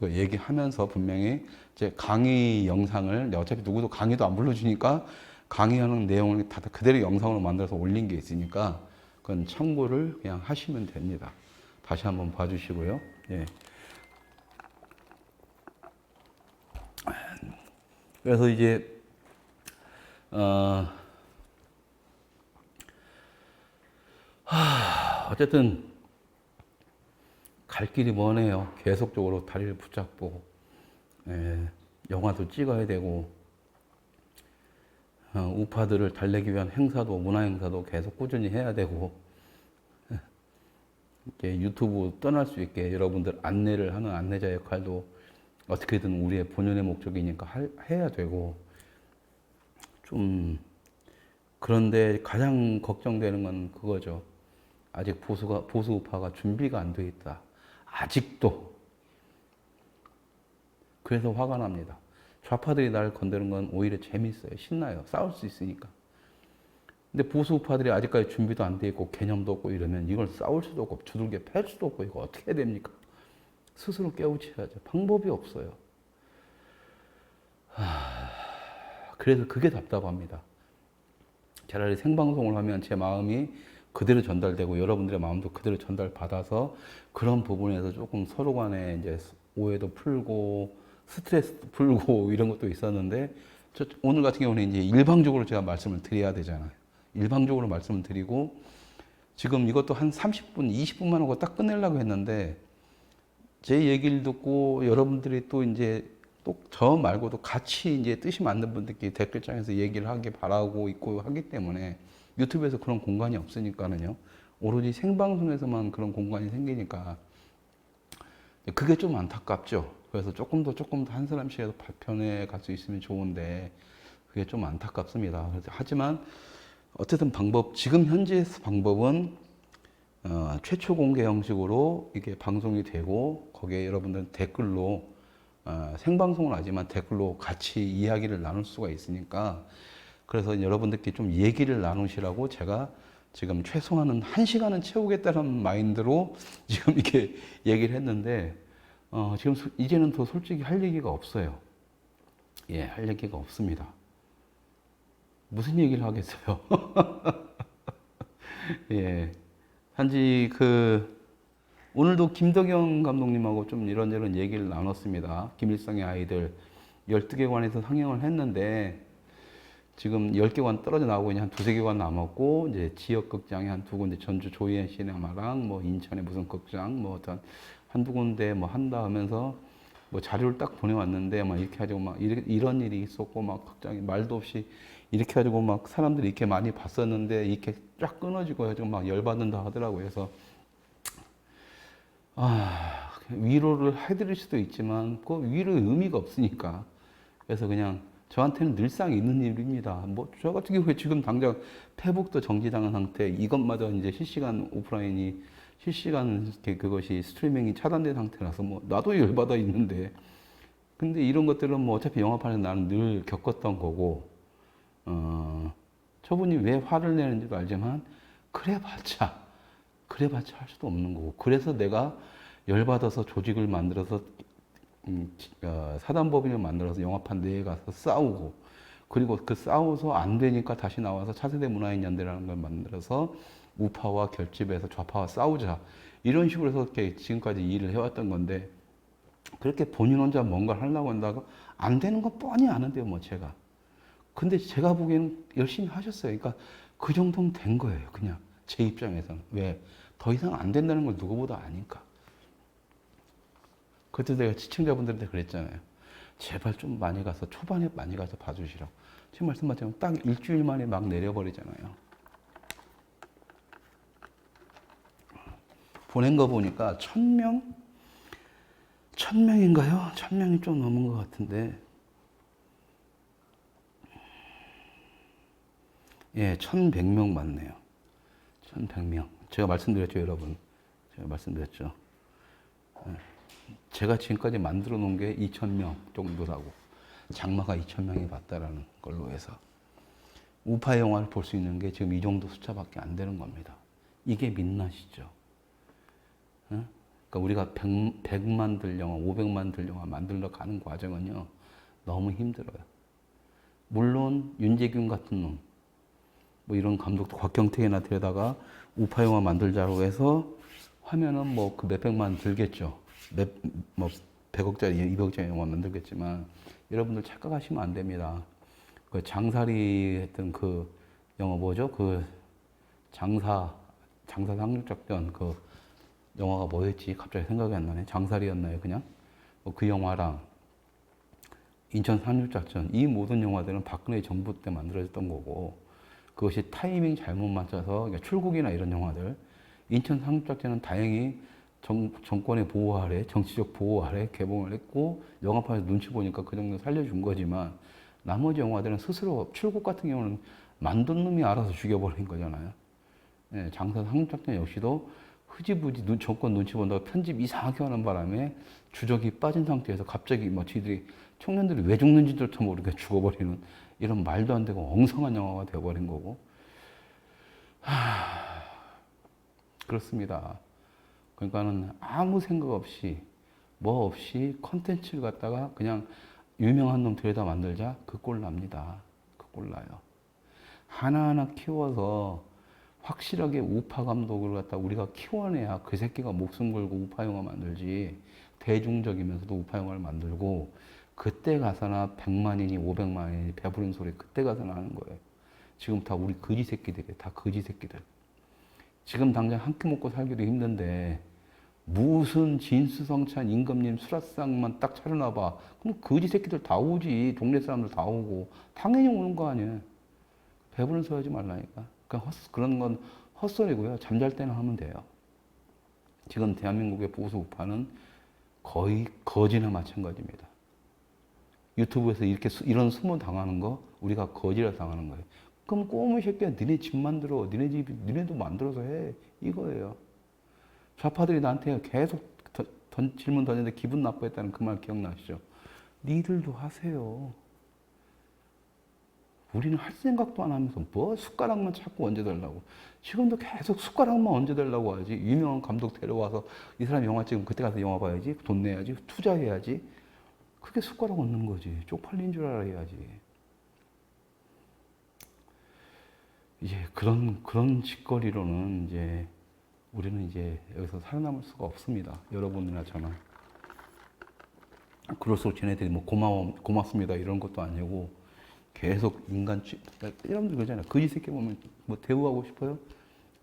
얘기하면서 분명히 제 강의 영상을 어차피 누구도 강의도 안 불러주니까 강의하는 내용을 다 그대로 영상으로 만들어서 올린 게 있으니까 그건 참고를 그냥 하시면 됩니다. 다시 한번 봐주시고요. 예. 그래서 이제 어쨌든 갈 길이 머네요. 계속적으로 다리를 붙잡고 영화도 찍어야 되고 우파들을 달래기 위한 행사도 문화 행사도 계속 꾸준히 해야 되고 이렇게 유튜브 떠날 수 있게 여러분들 안내를 하는 안내자 역할도 어떻게든 우리의 본연의 목적이니까 해야 되고 좀 그런데 가장 걱정되는 건 그거죠. 아직 보수 우파가 준비가 안 돼 있다. 아직도. 그래서 화가 납니다. 좌파들이 나를 건드는 건 오히려 재밌어요. 신나요. 싸울 수 있으니까. 근데 보수 우파들이 아직까지 준비도 안 돼 있고 개념도 없고 이러면 이걸 싸울 수도 없고 두들겨 팰 수도 없고 이거 어떻게 해야 됩니까? 스스로 깨우쳐야죠. 방법이 없어요. 그래서 그게 답답합니다. 차라리 생방송을 하면 제 마음이 그대로 전달되고 여러분들의 마음도 그대로 전달받아서 그런 부분에서 조금 서로 간에 이제 오해도 풀고 스트레스도 풀고 이런 것도 있었는데 오늘 같은 경우는 이제 일방적으로 제가 말씀을 드려야 되잖아요. 일방적으로 말씀을 드리고 지금 이것도 한 30분, 20분만 하고 딱 끝내려고 했는데 제 얘기를 듣고 여러분들이 또 이제 또 저 말고도 같이 이제 뜻이 맞는 분들끼리 댓글창에서 얘기를 하길 바라고 있고 하기 때문에 유튜브에서 그런 공간이 없으니까는요. 오로지 생방송에서만 그런 공간이 생기니까 그게 좀 안타깝죠. 그래서 조금 더 한 사람씩이라도 발전해 갈 수 있으면 좋은데 그게 좀 안타깝습니다. 하지만 어쨌든 지금 현재 방법은 최초 공개 형식으로 이게 방송이 되고 거기에 여러분들 댓글로 생방송은 하지만 댓글로 같이 이야기를 나눌 수가 있으니까 그래서 여러분들끼리 좀 얘기를 나누시라고 제가 지금 최소한은 1시간은 채우겠다는 마인드로 지금 이렇게 얘기를 했는데 지금 이제는 더 솔직히 할 얘기가 없어요. 예, 할 얘기가 없습니다. 무슨 얘기를 하겠어요? 예. 단지 오늘도 김덕영 감독님하고 좀 이런저런 얘기를 나눴습니다. 김일성의 아이들 12개관에서 상영을 했는데 지금 10개관 떨어져 나오고 이제 한 2-3개관 남았고 이제 지역 극장에 한 2군데 전주 조이엔 시네마랑 뭐 인천의 무슨 극장 뭐 어떤 한두 군데 뭐 한다 하면서 뭐 자료를 딱 보내왔는데 막 이렇게 가지고 막 이런 일이 있었고 막 극장에 말도 없이 이렇게 가지고 막 사람들이 이렇게 많이 봤었는데 이렇게 쫙 끊어지고 해가지고 막 열받는다 하더라고요. 그래서 위로를 해드릴 수도 있지만 그 위로의 의미가 없으니까 그래서 그냥 저한테는 늘상 있는 일입니다. 뭐 저 같은 경우에 지금 당장 페북도 정지당한 상태 이것마저 이제 실시간 그것이 스트리밍이 차단된 상태라서 뭐 나도 열받아 있는데 근데 이런 것들은 뭐 어차피 영화판에서 나는 늘 겪었던 거고 저분이 왜 화를 내는지도 알지만 그래봤자 할 수도 없는 거고 그래서 내가 열받아서 조직을 만들어서 사단법인을 만들어서 영화판 내에 가서 싸우고 그리고 그 싸워서 안 되니까 다시 나와서 차세대 문화인연대라는 걸 만들어서 우파와 결집해서 좌파와 싸우자 이런 식으로 해서 이렇게 지금까지 일을 해왔던 건데 그렇게 본인 혼자 뭔가를 하려고 한다고 안 되는 건 뻔히 아는데요 뭐 제가 근데 제가 보기에는 열심히 하셨어요. 그러니까 그 정도면 된 거예요 그냥 제 입장에서는 왜 더 이상 안 된다는 걸 누구보다 아니까 그때 내가 시청자분들한테 그랬잖아요. 제발 좀 많이 가서 초반에 많이 가서 봐주시라고. 지금 말씀하자면 딱 일주일 만에 막 내려버리잖아요. 보낸 거 보니까 1000명? 1000명인가요? 1000명이 좀 넘은 것 같은데. 예, 1100명 맞네요. 1100명. 제가 말씀드렸죠, 여러분. 제가 말씀드렸죠. 제가 지금까지 만들어 놓은 게 2000명 정도라고. 장마가 2000명이 봤다라는 걸로 해서. 우파 영화를 볼 수 있는 게 지금 이 정도 숫자밖에 안 되는 겁니다. 이게 민낯이죠. 그러니까 우리가 100만 들 영화, 500만 들 영화 만들러 가는 과정은요, 너무 힘들어요. 물론 윤재균 같은 놈, 뭐 이런 감독도 곽경택이나 데려다가 우파 영화 만들자고 해서 하면은 뭐 그 몇백만 들겠죠. 뭐 100억짜리, 200억짜리 영화 만들겠지만 여러분들 착각하시면 안 됩니다. 그 장사리 했던 그 영화 뭐죠? 그 장사 상륙작전 그 영화가 뭐였지? 갑자기 생각이 안 나네. 장사리였나요, 그냥? 그 영화랑 인천 상륙작전, 이 모든 영화들은 박근혜 정부 때 만들어졌던 거고, 그것이 타이밍 잘못 맞춰서, 그러니까 출국이나 이런 영화들, 인천 상륙작전은 다행히 정권의 보호 아래, 정치적 보호 아래 개봉을 했고, 영화판에서 눈치 보니까 그 정도 살려준 거지만, 나머지 영화들은 스스로, 출국 같은 경우는 만든 놈이 알아서 죽여버린 거잖아요. 네, 장사 상륙작전 역시도 흐지부지 정권 눈치 본다고 편집 이상하게 하는 바람에 주적이 빠진 상태에서 갑자기 뭐 지들이 청년들이 왜 죽는지조차 모르게 죽어버리는 이런 말도 안 되고 엉성한 영화가 되어버린 거고. 그렇습니다. 그러니까는 아무 생각 없이 뭐 없이 컨텐츠를 갖다가 그냥 유명한 놈 들여다 만들자, 그 꼴 납니다. 그 꼴 나요. 하나하나 키워서 확실하게 우파 감독을 갖다 우리가 키워내야 그 새끼가 목숨 걸고 우파 영화 만들지, 대중적이면서도 우파 영화를 만들고 그때 가서나 100만이니 500만이니 배부른 소리 그때 가서나 하는 거예요. 지금 다 우리 거지 새끼들이에요. 다 거지 새끼들. 지금 당장 한 끼 먹고 살기도 힘든데 무슨 진수성찬 임금님 수라상만 딱 차려놔봐. 그럼 거지 새끼들 다 오지. 동네 사람들 다 오고 당연히 오는 거 아니에요. 배부른 소리 하지 말라니까. 그런 건 헛소리고요. 잠잘 때는 하면 돼요. 지금 대한민국의 보수 우파는 거의 거지나 마찬가지입니다. 유튜브에서 이런 소문 당하는 거 우리가 거지라 당하는 거예요. 그럼 꼬무 새끼야, 니네 집 만들어, 니네도 만들어서 해, 이거예요. 좌파들이 나한테 계속 질문 던졌는데 기분 나빠했다는 그 말 기억나시죠? 니들도 하세요. 우리는 할 생각도 안 하면서 뭐 숟가락만 자꾸 얹어달라고. 지금도 계속 숟가락만 얹어달라고 하지. 유명한 감독 데려와서 이 사람 영화 찍으면 그때 가서 영화 봐야지. 돈 내야지. 투자해야지. 그게 숟가락 얹는 거지. 쪽팔린 줄 알아야지. 이제 그런 짓거리로는 이제 우리는 이제 여기서 살아남을 수가 없습니다. 여러분이나 저나. 그럴수록 쟤네들이 뭐 고맙습니다 이런 것도 아니고 계속 여러분들 그러잖아요. 거지 새끼 보면 뭐 대우하고 싶어요?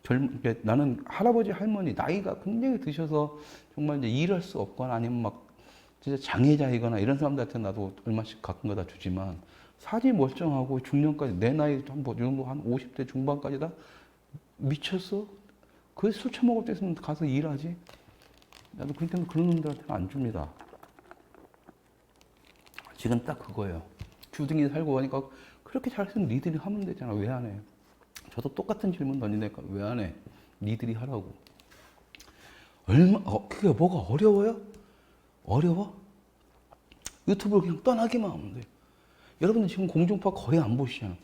그러니까 나는 할아버지 할머니 나이가 굉장히 드셔서 정말 이제 일할 수 없거나 아니면 막 진짜 장애자이거나 이런 사람들한테 나도 얼마씩 가끔 거다 주지만 사지 멀쩡하고 중년까지 내 나이 뭐 정도 한 50대 중반까지 다 미쳤어? 그 술 처먹을 때 있으면 가서 일하지. 나도 그런 놈들한테는 안 줍니다. 지금 딱 그거예요. 주둥이 살고 하니까 그렇게 잘했으면 니들이 하면 되잖아. 왜 안 해? 저도 똑같은 질문 던지니까 왜 안 해? 니들이 하라고. 그게 뭐가 어려워요? 어려워? 유튜브를 그냥 떠나기만 하면 돼. 여러분들 지금 공중파 거의 안 보시잖아.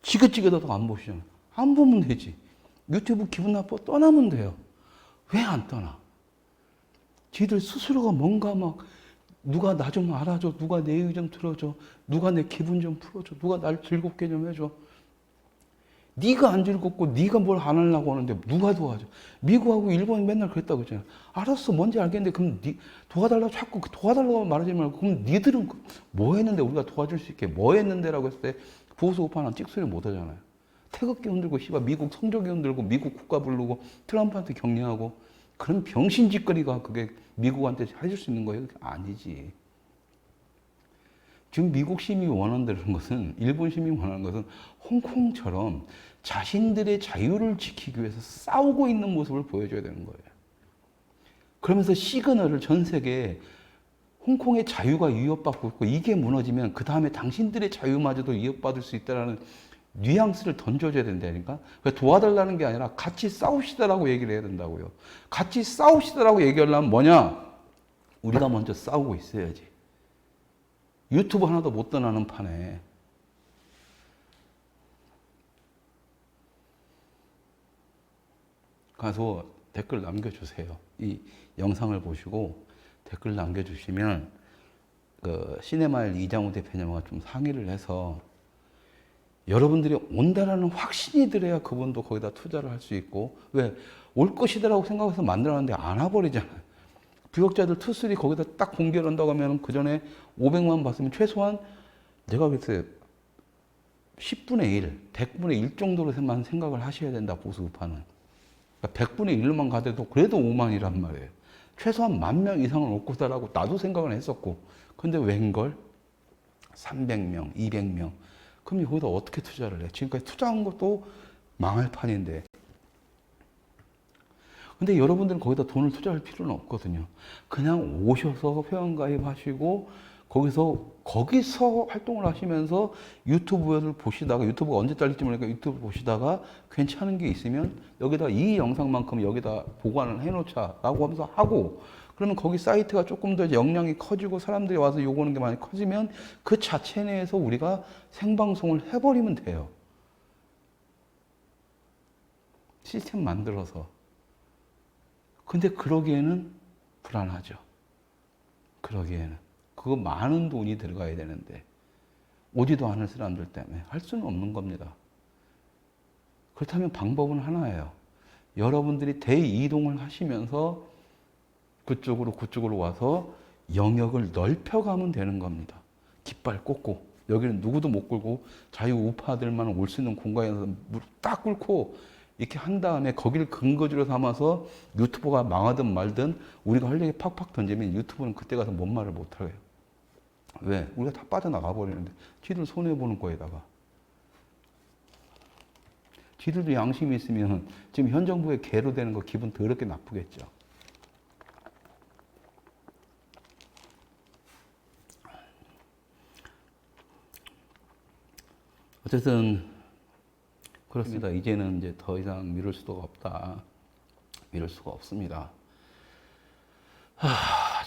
지긋지긋하다고 안 보시잖아. 안 보면 되지. 유튜브 기분 나빠 떠나면 돼요. 왜 안 떠나? 지들 스스로가 뭔가 막 누가 나 좀 알아줘, 누가 내 얘기 좀 들어줘, 누가 내 기분 좀 풀어줘, 누가 날 즐겁게 좀 해줘. 네가 안 즐겁고 네가 뭘 안 하려고 하는데 누가 도와줘? 미국하고 일본이 맨날 그랬다고 했잖아. 알았어, 뭔지 알겠는데 그럼 도와달라고 자꾸 도와달라고 말하지 말고 그럼 니들은 뭐 했는데 우리가 도와줄 수 있게 뭐 했는데라고 했을 때 보수 우파는 찍소리 못 하잖아요. 태극기 흔들고 씨발 미국 성조기 흔들고 미국 국가 부르고 트럼프한테 격려하고 그런 병신짓거리가 그게 미국한테 해줄 수 있는 거예요? 아니지. 지금 미국 시민이 원한다는 것은, 일본 시민이 원하는 것은 홍콩처럼 자신들의 자유를 지키기 위해서 싸우고 있는 모습을 보여줘야 되는 거예요. 그러면서 시그널을 전 세계에 홍콩의 자유가 위협받고 있고 이게 무너지면 그 다음에 당신들의 자유마저도 위협받을 수 있다는 뉘앙스를 던져줘야 된다니까. 도와달라는 게 아니라 같이 싸우시다라고 얘기를 해야 된다고요. 같이 싸우시다라고 얘기하려면 뭐냐? 우리가 먼저 싸우고 있어야지. 유튜브 하나도 못 떠나는 판에. 가서 댓글 남겨주세요. 이 영상을 보시고 댓글 남겨주시면 그 시네마일 이장우 대표님과 좀 상의를 해서 여러분들이 온다라는 확신이 들어야 그분도 거기다 투자를 할 수 있고, 왜? 올 것이다라고 생각해서 만들어놨는데 안 와버리잖아요. 부역자들 투쓰리 거기다 딱 공개를 한다고 하면 그 전에 500만 봤으면 최소한 내가 그랬어요. 10분의 1, 100분의 1 정도로만 생각을 하셔야 된다, 보수우파는. 그러니까 100분의 1로만 가도 그래도 5만이란 말이에요. 최소한 10,000명 이상은 올 거다라고 나도 생각을 했었고. 근데 웬걸? 300명, 200명. 그럼 거기다 어떻게 투자를 해? 지금까지 투자한 것도 망할 판인데. 근데 여러분들은 거기다 돈을 투자할 필요는 없거든요. 그냥 오셔서 회원가입 하시고, 거기서 활동을 하시면서 유튜브를 보시다가, 유튜브가 언제 잘릴지 모르니까 유튜브 보시다가 괜찮은 게 있으면 여기다 이 영상만큼 여기다 보관을 해놓자라고 하면서 하고, 그러면 거기 사이트가 조금 더 역량이 커지고 사람들이 와서 요구하는 게 많이 커지면 그 자체 내에서 우리가 생방송을 해버리면 돼요. 시스템 만들어서. 근데 그러기에는 불안하죠. 그러기에는. 그거 많은 돈이 들어가야 되는데 오지도 않을 사람들 때문에 할 수는 없는 겁니다. 그렇다면 방법은 하나예요. 여러분들이 대이동을 하시면서 그쪽으로 와서 영역을 넓혀가면 되는 겁니다. 깃발 꽂고 여기는 누구도 못 끌고 자유우파들만 올 수 있는 공간에서 무릎 딱 꿇고 이렇게 한 다음에 거기를 근거지로 삼아서 유튜브가 망하든 말든 우리가 할 얘기 팍팍 던지면 유튜브는 그때 가서 뭔 말을 못 하게요. 왜? 우리가 다 빠져나가 버리는데 지들 손해보는 거에다가 지들도 양심이 있으면 지금 현 정부의 개로 되는 거 기분 더럽게 나쁘겠죠. 어쨌든 그렇습니다. 이제는 이제 더 이상 미룰 수가 없다. 미룰 수가 없습니다.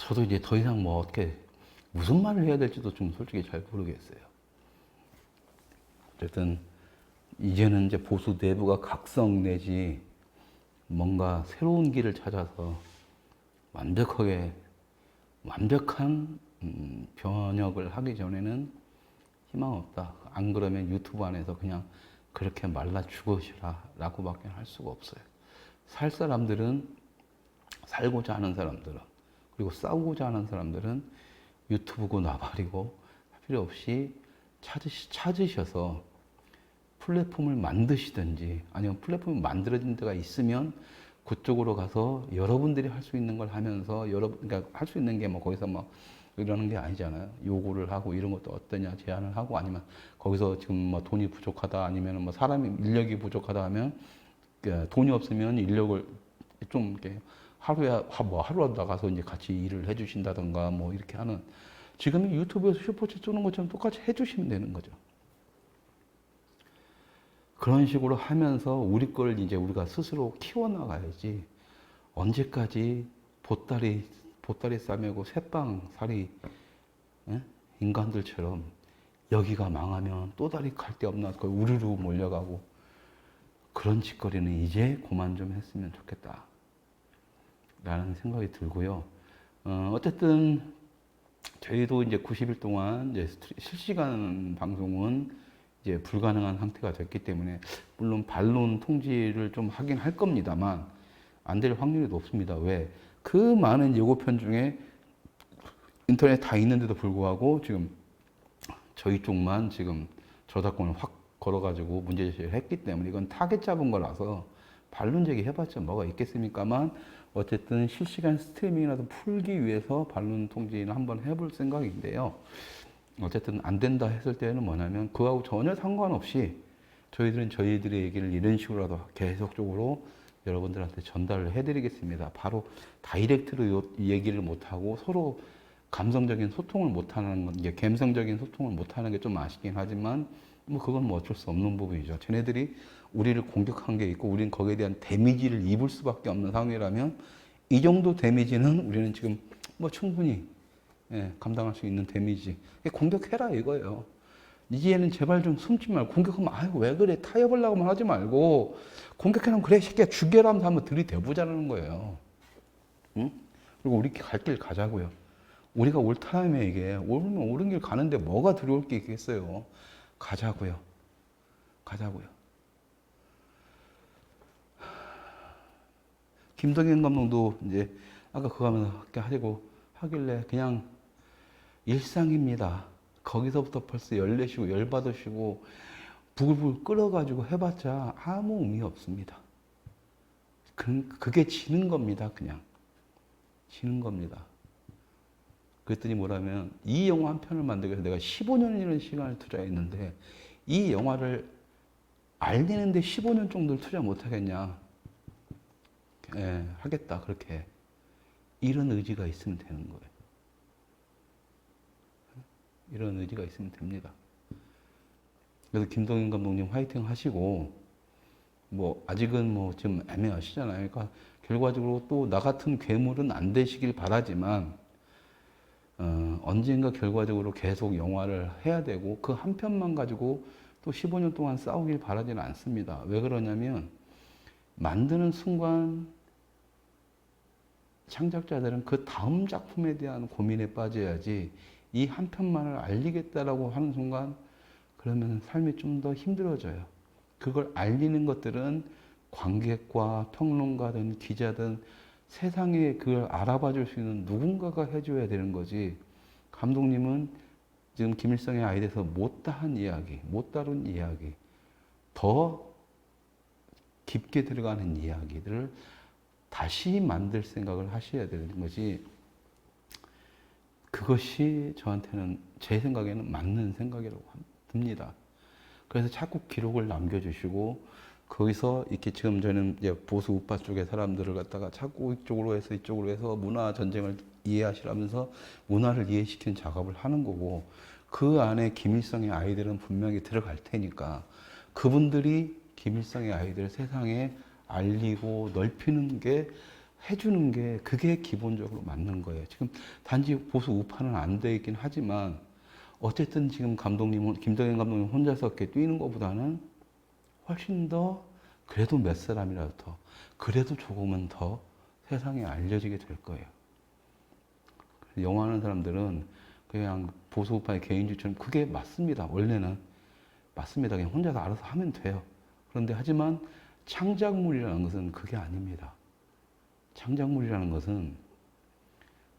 저도 이제 더 이상 뭐 어떻게 무슨 말을 해야 될지도 좀 솔직히 잘 모르겠어요. 어쨌든 이제는 이제 보수 내부가 각성 내지 뭔가 새로운 길을 찾아서 완벽한 변혁을 하기 전에는 희망 없다. 안 그러면 유튜브 안에서 그냥 그렇게 말라 죽으시라 라고밖에 할 수가 없어요. 살 사람들은, 살고자 하는 사람들은, 그리고 싸우고자 하는 사람들은 유튜브고 나발이고 필요 없이 찾으셔서 플랫폼을 만드시든지, 아니면 플랫폼이 만들어진 데가 있으면 그쪽으로 가서 여러분들이 할 수 있는 걸 하면서 그러니까 할 수 있는 게 뭐 거기서 뭐 이러는 게 아니잖아요. 요구를 하고 이런 것도 어떠냐 제안을 하고, 아니면 거기서 지금 뭐 돈이 부족하다, 아니면 뭐 인력이 부족하다 하면 돈이 없으면 인력을 좀 이렇게 하루라도 나가서 이제 같이 일을 해주신다든가 뭐 이렇게 하는, 지금 유튜브에서 슈퍼챗 쏘는 것처럼 똑같이 해주시면 되는 거죠. 그런 식으로 하면서 우리 걸 이제 우리가 스스로 키워나가야지, 언제까지 보따리 싸매고 새빵살이 인간들처럼 여기가 망하면 또 다리 갈 데 없나 그 우르르 몰려가고 그런 짓거리는 이제 그만 좀 했으면 좋겠다 라는 생각이 들고요. 어쨌든 저희도 이제 90일 동안 이제 실시간 방송은 이제 불가능한 상태가 됐기 때문에, 물론 반론 통지를 좀 하긴 할 겁니다만 안 될 확률이 높습니다. 왜? 그 많은 예고편 중에 인터넷 다 있는데도 불구하고 지금 저희 쪽만 지금 저작권을 확 걸어가지고 문제 제시를 했기 때문에 이건 타겟 잡은 거라서 반론 제기해봤자 뭐가 있겠습니까만, 어쨌든 실시간 스트리밍이라도 풀기 위해서 반론 통지는 한번 해볼 생각인데요. 어쨌든 안 된다 했을 때는 뭐냐면 그거하고 전혀 상관없이 저희들은 저희들의 얘기를 이런 식으로라도 계속적으로 여러분들한테 전달을 해드리겠습니다. 바로 다이렉트로 얘기를 못하고 서로 감성적인 소통을 못하는 건, 이게 감성적인 소통을 못하는 게 좀 아쉽긴 하지만, 뭐 그건 뭐 어쩔 수 없는 부분이죠. 쟤네들이 우리를 공격한 게 있고, 우리는 거기에 대한 데미지를 입을 수밖에 없는 상황이라면, 이 정도 데미지는 우리는 지금 뭐 충분히 감당할 수 있는 데미지. 공격해라 이거예요. 이제는 제발 좀 숨지 말고 공격하면 아이고 왜 그래 타협하려고만 하지 말고 공격해놓으면 그래 새끼야 죽여라 하면서 한번 들이대보자는 거예요. 응? 그리고 우리 갈 길 가자고요. 우리가 옳다며 이게 옳으면 옳은 길 가는데 뭐가 두려울 게 있겠어요. 가자고요. 가자고요. 김동현 감독도 이제 아까 그거 하면서 하길래 그냥 일상입니다. 거기서부터 벌써 열내시고 열받으시고 부글부글 끓어가지고 해봤자 아무 의미 없습니다. 그게 지는 겁니다. 그냥 지는 겁니다. 그랬더니 뭐라면 이 영화 한 편을 만들기 위해서 내가 15년이라는 시간을 투자했는데 이 영화를 알리는데 15년 정도를 투자 못하겠냐. 하겠다 그렇게. 이런 의지가 있으면 되는 거예요. 이런 의지가 있으면 됩니다. 그래서 김동현 감독님 화이팅 하시고, 뭐, 아직은 뭐, 좀 애매하시잖아요. 그러니까, 결과적으로 또 나 같은 괴물은 안 되시길 바라지만, 언젠가 결과적으로 계속 영화를 해야 되고, 그 한 편만 가지고 또 15년 동안 싸우길 바라지는 않습니다. 왜 그러냐면, 만드는 순간, 창작자들은 그 다음 작품에 대한 고민에 빠져야지, 이 한 편만을 알리겠다라고 하는 순간 그러면 삶이 좀 더 힘들어져요. 그걸 알리는 것들은 관객과 평론가든 기자든 세상에 그걸 알아봐 줄 수 있는 누군가가 해줘야 되는 거지. 감독님은 지금 김일성의 아이에 대해서 못다한 이야기, 못 다룬 이야기, 더 깊게 들어가는 이야기들을 다시 만들 생각을 하셔야 되는 거지. 그것이 저한테는 제 생각에는 맞는 생각이라고 듭니다. 그래서 자꾸 기록을 남겨주시고 거기서 이렇게 지금 저는 이제 보수 우파 쪽의 사람들을 갖다가 자꾸 이쪽으로 해서 문화 전쟁을 이해하시라면서 문화를 이해시키는 작업을 하는 거고 그 안에 김일성의 아이들은 분명히 들어갈 테니까 그분들이 김일성의 아이들을 세상에 알리고 넓히는 게 해주는 게 그게 기본적으로 맞는 거예요. 지금 단지 보수 우파는 안 돼 있긴 하지만 어쨌든 지금 감독님은 김동현 감독님 혼자서 이렇게 뛰는 것보다는 훨씬 더 그래도 몇 사람이라도 더 그래도 조금은 더 세상에 알려지게 될 거예요. 영화하는 사람들은 그냥 보수 우파의 개인주의처럼 그게 맞습니다. 원래는 맞습니다. 그냥 혼자서 알아서 하면 돼요. 그런데 하지만 창작물이라는 것은 그게 아닙니다. 창작물이라는 것은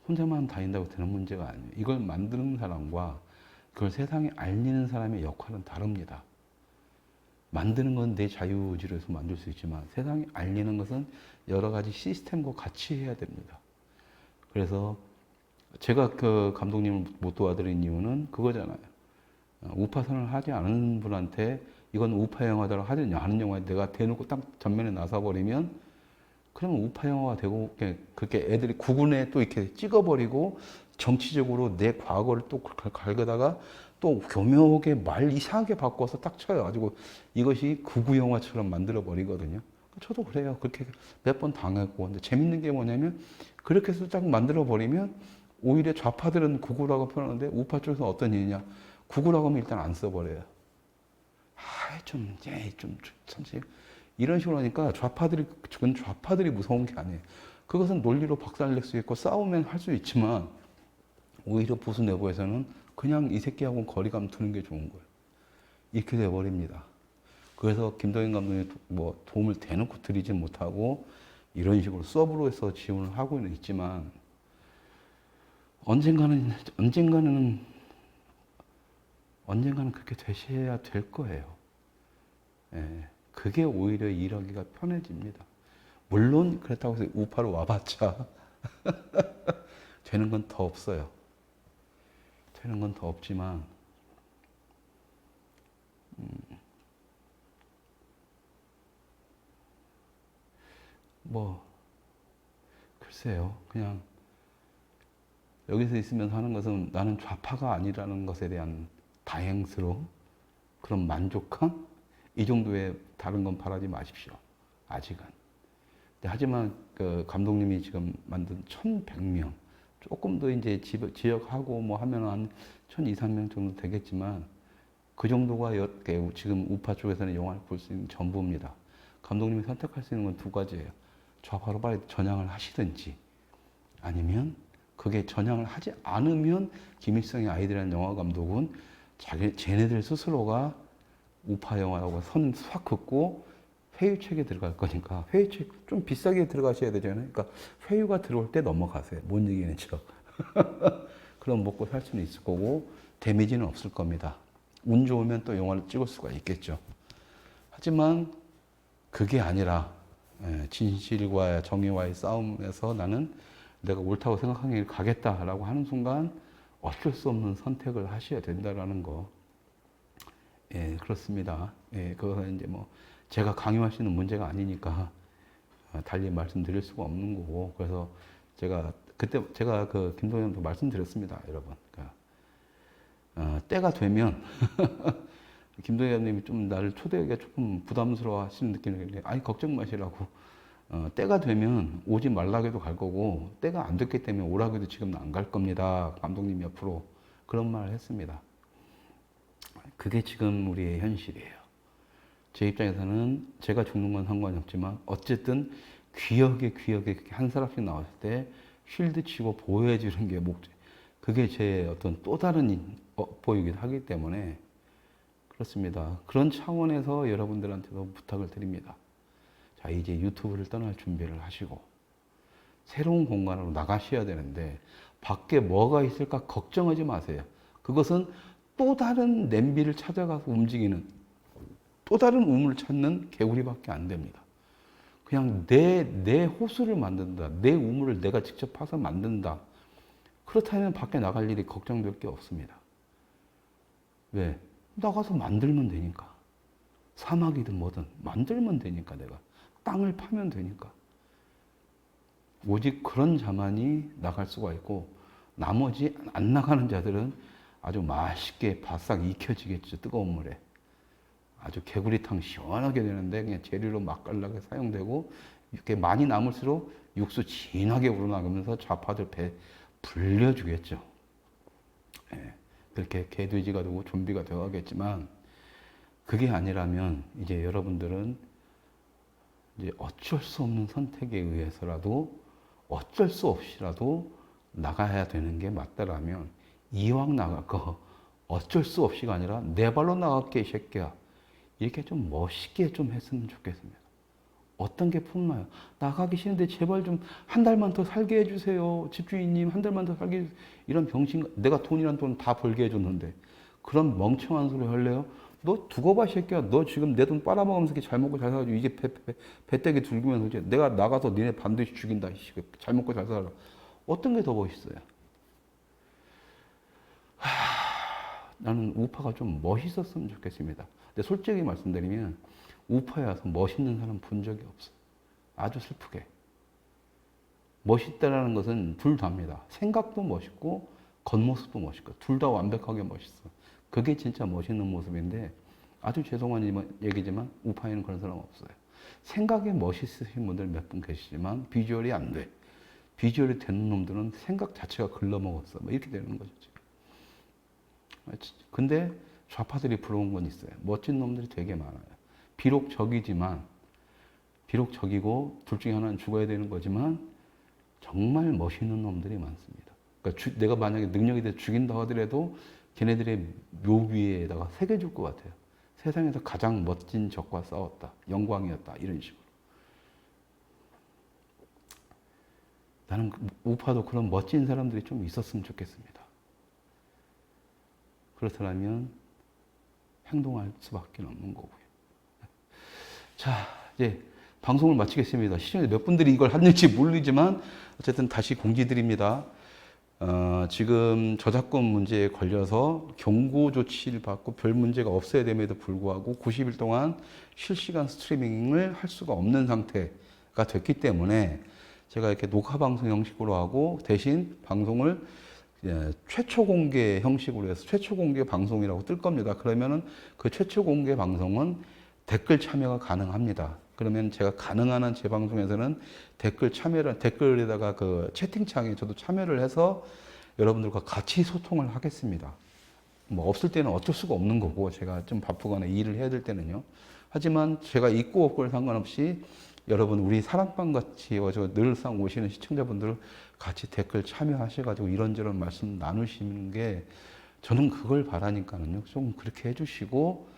혼자만 다닌다고 되는 문제가 아니에요. 이걸 만드는 사람과 그걸 세상에 알리는 사람의 역할은 다릅니다. 만드는 건 내 자유의지로 해서 만들 수 있지만 세상에 알리는 것은 여러 가지 시스템과 같이 해야 됩니다. 그래서 제가 그 감독님을 못 도와드린 이유는 그거잖아요. 우파선을 하지 않은 분한테 이건 우파 영화다라고 하는 영화에 내가 대놓고 딱 전면에 나서버리면 그러면 우파 영화가 되고 그렇게 애들이 구군에 또 이렇게 찍어버리고 정치적으로 내 과거를 또 갈거다가 또 교묘하게 말 이상하게 바꿔서 딱 쳐가지고 이것이 극우 영화처럼 만들어 버리거든요. 저도 그래요. 그렇게 몇 번 당했고. 근데 재밌는 게 뭐냐면 그렇게 해서 딱 만들어 버리면 오히려 좌파들은 극우라고 표현하는데 우파 쪽에서 어떤 일이냐. 극우라고 하면 일단 안 써버려요. 참, 이런 식으로 하니까 그건 좌파들이 무서운 게 아니에요. 그것은 논리로 박살낼 수 있고 싸우면 할 수 있지만 오히려 보수 내부에서는 그냥 이 새끼하고 거리감 두는 게 좋은 거예요. 이렇게 돼버립니다. 그래서 김동현 감독이 뭐 도움을 대놓고 드리지 못하고 이런 식으로 서브로 해서 지원을 하고는 있지만 언젠가는 그렇게 되셔야 될 거예요. 예. 그게 오히려 일하기가 편해집니다. 물론 그렇다고 해서 우파로 와봤자 되는 건 더 없어요. 되는 건 더 없지만 뭐 글쎄요. 그냥 여기서 있으면서 하는 것은 나는 좌파가 아니라는 것에 대한 다행스러움, 그런 만족감, 이 정도의 다른 건 바라지 마십시오. 아직은. 하지만 그 감독님이 지금 만든 1,100명, 조금 더 이제 지역하고 뭐 하면 한 1,200명 정도 되겠지만 그 정도가 지금 우파 쪽에서는 영화를 볼 수 있는 전부입니다. 감독님이 선택할 수 있는 건 두 가지예요. 좌파로 빨리 전향을 하시든지 아니면 그게 전향을 하지 않으면 김일성의 아이들이라는 영화 감독은 쟤네들 스스로가 우파 영화라고 선 확 긋고 회유책에 들어갈 거니까 회유책 좀 비싸게 들어가셔야 되잖아요. 그러니까 회유가 들어올 때 넘어가세요. 못 이기는 척. 그럼 먹고 살 수는 있을 거고 데미지는 없을 겁니다. 운 좋으면 또 영화를 찍을 수가 있겠죠. 하지만 그게 아니라 진실과 정의와의 싸움에서 나는 내가 옳다고 생각하는 길 가겠다라고 하는 순간 어쩔 수 없는 선택을 하셔야 된다라는 거. 예, 그렇습니다. 예, 그거는 이제 뭐 제가 강요할 수 있는 문제가 아니니까 달리 말씀드릴 수가 없는 거고. 그래서 그때 제가 그 김동현도 말씀드렸습니다, 여러분. 그러니까 때가 되면 김동현님이 좀 나를 초대하기가 조금 부담스러워 하시는 느낌이 있는데, 아니 걱정 마시라고. 때가 되면 오지 말라고 해도 갈 거고, 때가 안 됐기 때문에 오라고 해도 지금은 안 갈 겁니다. 감독님 옆으로. 그런 말을 했습니다. 그게 지금 우리의 현실이에요. 제 입장에서는 제가 죽는 건 상관이 없지만 어쨌든 귀하게 한 사람씩 나왔을 때 쉴드 치고 보호해 주는 게 목적. 그게 제 어떤 또 다른 보이기도 하기 때문에 그렇습니다. 그런 차원에서 여러분들한테도 부탁을 드립니다. 자, 이제 유튜브를 떠날 준비를 하시고 새로운 공간으로 나가셔야 되는데 밖에 뭐가 있을까 걱정하지 마세요. 그것은 또 다른 냄비를 찾아가서 움직이는, 또 다른 우물을 찾는 개구리밖에 안 됩니다. 그냥 내 호수를 만든다. 내 우물을 내가 직접 파서 만든다. 그렇다면 밖에 나갈 일이 걱정될 게 없습니다. 왜? 나가서 만들면 되니까. 사막이든 뭐든 만들면 되니까 내가. 땅을 파면 되니까. 오직 그런 자만이 나갈 수가 있고 나머지 안 나가는 자들은 아주 맛있게 바싹 익혀지겠죠. 뜨거운 물에. 아주 개구리탕 시원하게 되는데 그냥 재료로 맛깔나게 사용되고 이렇게 많이 남을수록 육수 진하게 우러나가면서 좌파들 배 불려주겠죠. 예, 그렇게 개돼지가 되고 좀비가 되어가겠지만 그게 아니라면 이제 여러분들은 이제 어쩔 수 없는 선택에 의해서라도 어쩔 수 없이라도 나가야 되는 게 맞다라면 이왕 나갈 거 어쩔 수 없이가 아니라 내 발로 나갈게 이 새끼야. 이렇게 좀 멋있게 좀 했으면 좋겠습니다. 어떤 게 품나요? 나가기 싫은데 제발 좀 한 달만 더 살게 해주세요. 집주인님 한 달만 더 살게 해주세요. 이런 병신, 내가 돈이란 돈 다 벌게 해줬는데 그런 멍청한 소리 할래요? 너 두고 봐, 새끼야. 너 지금 내 돈 빨아먹으면서 이렇게 잘 먹고 잘 살아가지고 이제 배때기 들기면서 이제 내가 나가서 니네 반드시 죽인다. 잘 먹고 잘 살아. 어떤 게 더 멋있어요? 나는 우파가 좀 멋있었으면 좋겠습니다. 근데 솔직히 말씀드리면 우파에 와서 멋있는 사람 본 적이 없어요. 아주 슬프게. 멋있다라는 것은 둘 다입니다. 생각도 멋있고 겉모습도 멋있고 둘 다 완벽하게 멋있어. 그게 진짜 멋있는 모습인데 아주 죄송한 얘기지만 우파에는 그런 사람 없어요. 생각에 멋있으신 분들 몇 분 계시지만 비주얼이 안 돼. 비주얼이 되는 놈들은 생각 자체가 글러먹었어. 뭐 이렇게 되는 거죠. 근데 좌파들이 부러운 건 있어요. 멋진 놈들이 되게 많아요. 비록 적이고 둘 중에 하나는 죽어야 되는 거지만 정말 멋있는 놈들이 많습니다. 그러니까 내가 만약에 능력이 돼서 죽인다 하더라도 걔네들의 묘 위에다가 새겨줄 것 같아요. 세상에서 가장 멋진 적과 싸웠다. 영광이었다. 이런 식으로. 나는 우파도 그런 멋진 사람들이 좀 있었으면 좋겠습니다. 그렇다면 행동할 수밖에 없는 거고요. 자, 이제 방송을 마치겠습니다. 시청자 몇 분들이 이걸 했는지 모르지만 어쨌든 다시 공지드립니다. 지금 저작권 문제에 걸려서 경고 조치를 받고 별 문제가 없어야 됨에도 불구하고 90일 동안 실시간 스트리밍을 할 수가 없는 상태가 됐기 때문에 제가 이렇게 녹화 방송 형식으로 하고 대신 방송을 최초 공개 형식으로 해서 최초 공개 방송이라고 뜰 겁니다. 그러면은 그 최초 공개 방송은 댓글 참여가 가능합니다. 그러면 제가 가능한 한 제 방송에서는 댓글에다가 그 채팅창에 저도 참여를 해서 여러분들과 같이 소통을 하겠습니다. 뭐 없을 때는 어쩔 수가 없는 거고, 제가 좀 바쁘거나 일을 해야 될 때는요. 하지만 제가 있고 없고를 상관없이 여러분 우리 사랑방 같이 늘상 오시는 시청자분들 같이 댓글 참여하셔가지고 이런저런 말씀 나누시는 게 저는 그걸 바라니까는요. 좀 그렇게 해주시고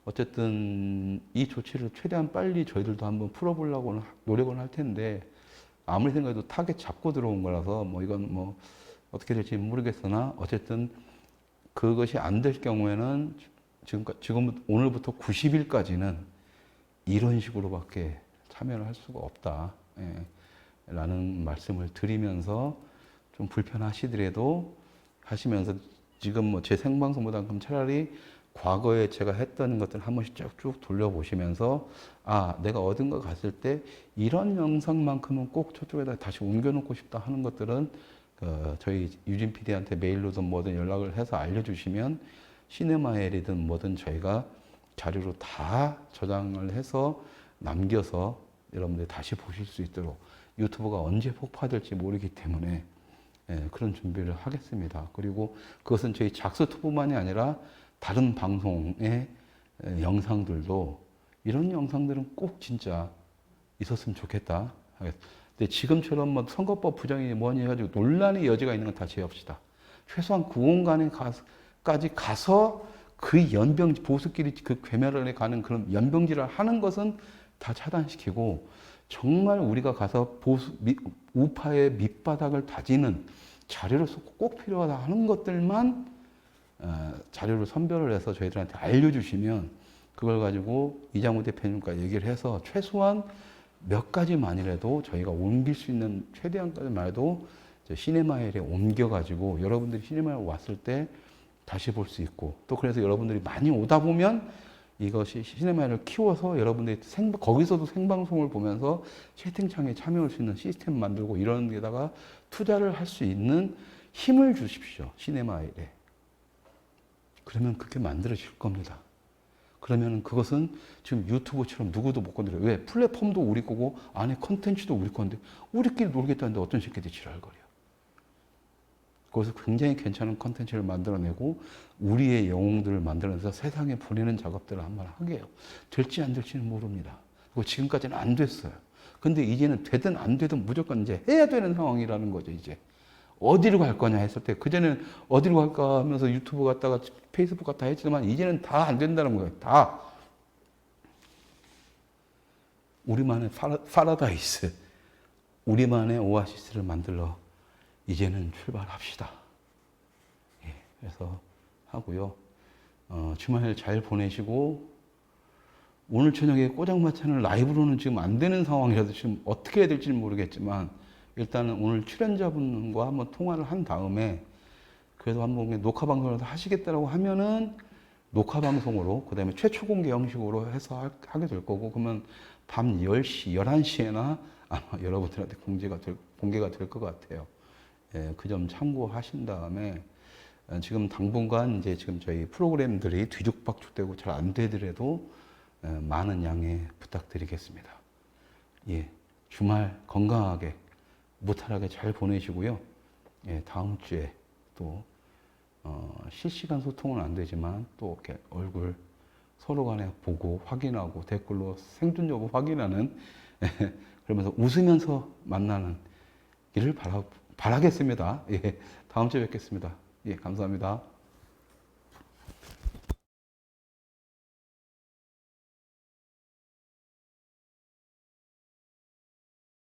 어쨌든 이 조치를 최대한 빨리 저희들도 한번 풀어보려고 노력을 할 텐데 아무리 생각해도 타겟 잡고 들어온 거라서 뭐 이건 뭐 어떻게 될지 모르겠으나 어쨌든 그것이 안 될 경우에는 지금 오늘부터 90일까지는 이런 식으로밖에 참여를 할 수가 없다. 라는 말씀을 드리면서 좀 불편하시더라도 하시면서 지금 뭐 제 생방송보다 그럼 차라리 과거에 제가 했던 것들 한 번씩 쭉쭉 돌려보시면서 아, 내가 어딘가 갔을 때 이런 영상만큼은 꼭 저쪽에다 다시 옮겨놓고 싶다 하는 것들은 저희 유진 PD한테 메일로든 뭐든 연락을 해서 알려주시면 시네마엘이든 뭐든 저희가 자료로 다 저장을 해서 남겨서 여러분들이 다시 보실 수 있도록 유튜브가 언제 폭파될지 모르기 때문에 그런 준비를 하겠습니다. 그리고 그것은 저희 작스투브만이 아니라 다른 방송의 영상들도 이런 영상들은 꼭 진짜 있었으면 좋겠다. 근데 지금처럼 뭐 선거법 부정이 뭐니 해가지고 논란의 여지가 있는 건 다 제외합시다. 최소한 구원관에까지 가서 그 보수끼리 그 괴멸을 가는 그런 연병질을 하는 것은 다 차단시키고 정말 우리가 가서 우파의 밑바닥을 다지는 자료로서 꼭 필요하다 하는 것들만 자료를 선별을 해서 저희들한테 알려주시면 그걸 가지고 이장우 대표님과 얘기를 해서 최소한 몇 가지만이라도 저희가 옮길 수 있는 최대한까지만 해도 시네마엘에 옮겨가지고 여러분들이 시네마엘 왔을 때 다시 볼 수 있고 또 그래서 여러분들이 많이 오다 보면 이것이 시네마엘을 키워서 여러분들이 거기서도 생방송을 보면서 채팅창에 참여할 수 있는 시스템 만들고 이런 데다가 투자를 할 수 있는 힘을 주십시오. 시네마엘에. 그러면 그렇게 만들어질 겁니다. 그러면 그것은 지금 유튜브처럼 누구도 못 건드려요. 왜? 플랫폼도 우리 거고 안에 컨텐츠도 우리 건데 우리끼리 놀겠다는데 어떤 새끼들이 지랄거려요. 거기서 굉장히 괜찮은 컨텐츠를 만들어내고 우리의 영웅들을 만들어내서 세상에 보내는 작업들을 한번 하게 해요. 될지 안 될지는 모릅니다. 그리고 지금까지는 안 됐어요. 근데 이제는 되든 안 되든 무조건 이제 해야 되는 상황이라는 거죠, 이제. 어디로 갈 거냐 했을 때, 그전에는 어디로 갈까 하면서 유튜브 갔다가 페이스북 갔다 했지만, 이제는 다 안 된다는 거예요. 다. 우리만의 파라다이스, 우리만의 오아시스를 만들러 이제는 출발합시다. 예, 그래서 하고요. 주말 잘 보내시고, 오늘 저녁에 꼬장마차는 라이브로는 지금 안 되는 상황이라서 지금 어떻게 해야 될지는 모르겠지만, 일단은 오늘 출연자분과 한번 통화를 한 다음에 그래도 한번 녹화 방송을 하시겠다라고 하면은 녹화 방송으로 그다음에 최초 공개 형식으로 해서 하게 될 거고 그러면 밤 10시, 11시에나 아마 여러분들한테 공개가 될 것 같아요. 예, 그 점 참고하신 다음에 지금 당분간 이제 지금 저희 프로그램들이 뒤죽박죽되고 잘 안 되더라도 많은 양해 부탁드리겠습니다. 예, 주말 건강하게 무탈하게 잘 보내시고요. 예, 다음 주에 또 실시간 소통은 안 되지만 또 이렇게 얼굴 서로 간에 보고 확인하고 댓글로 생존 여부 확인하는 그러면서 웃으면서 만나는 일을 바라겠습니다. 예, 다음 주에 뵙겠습니다. 예, 감사합니다.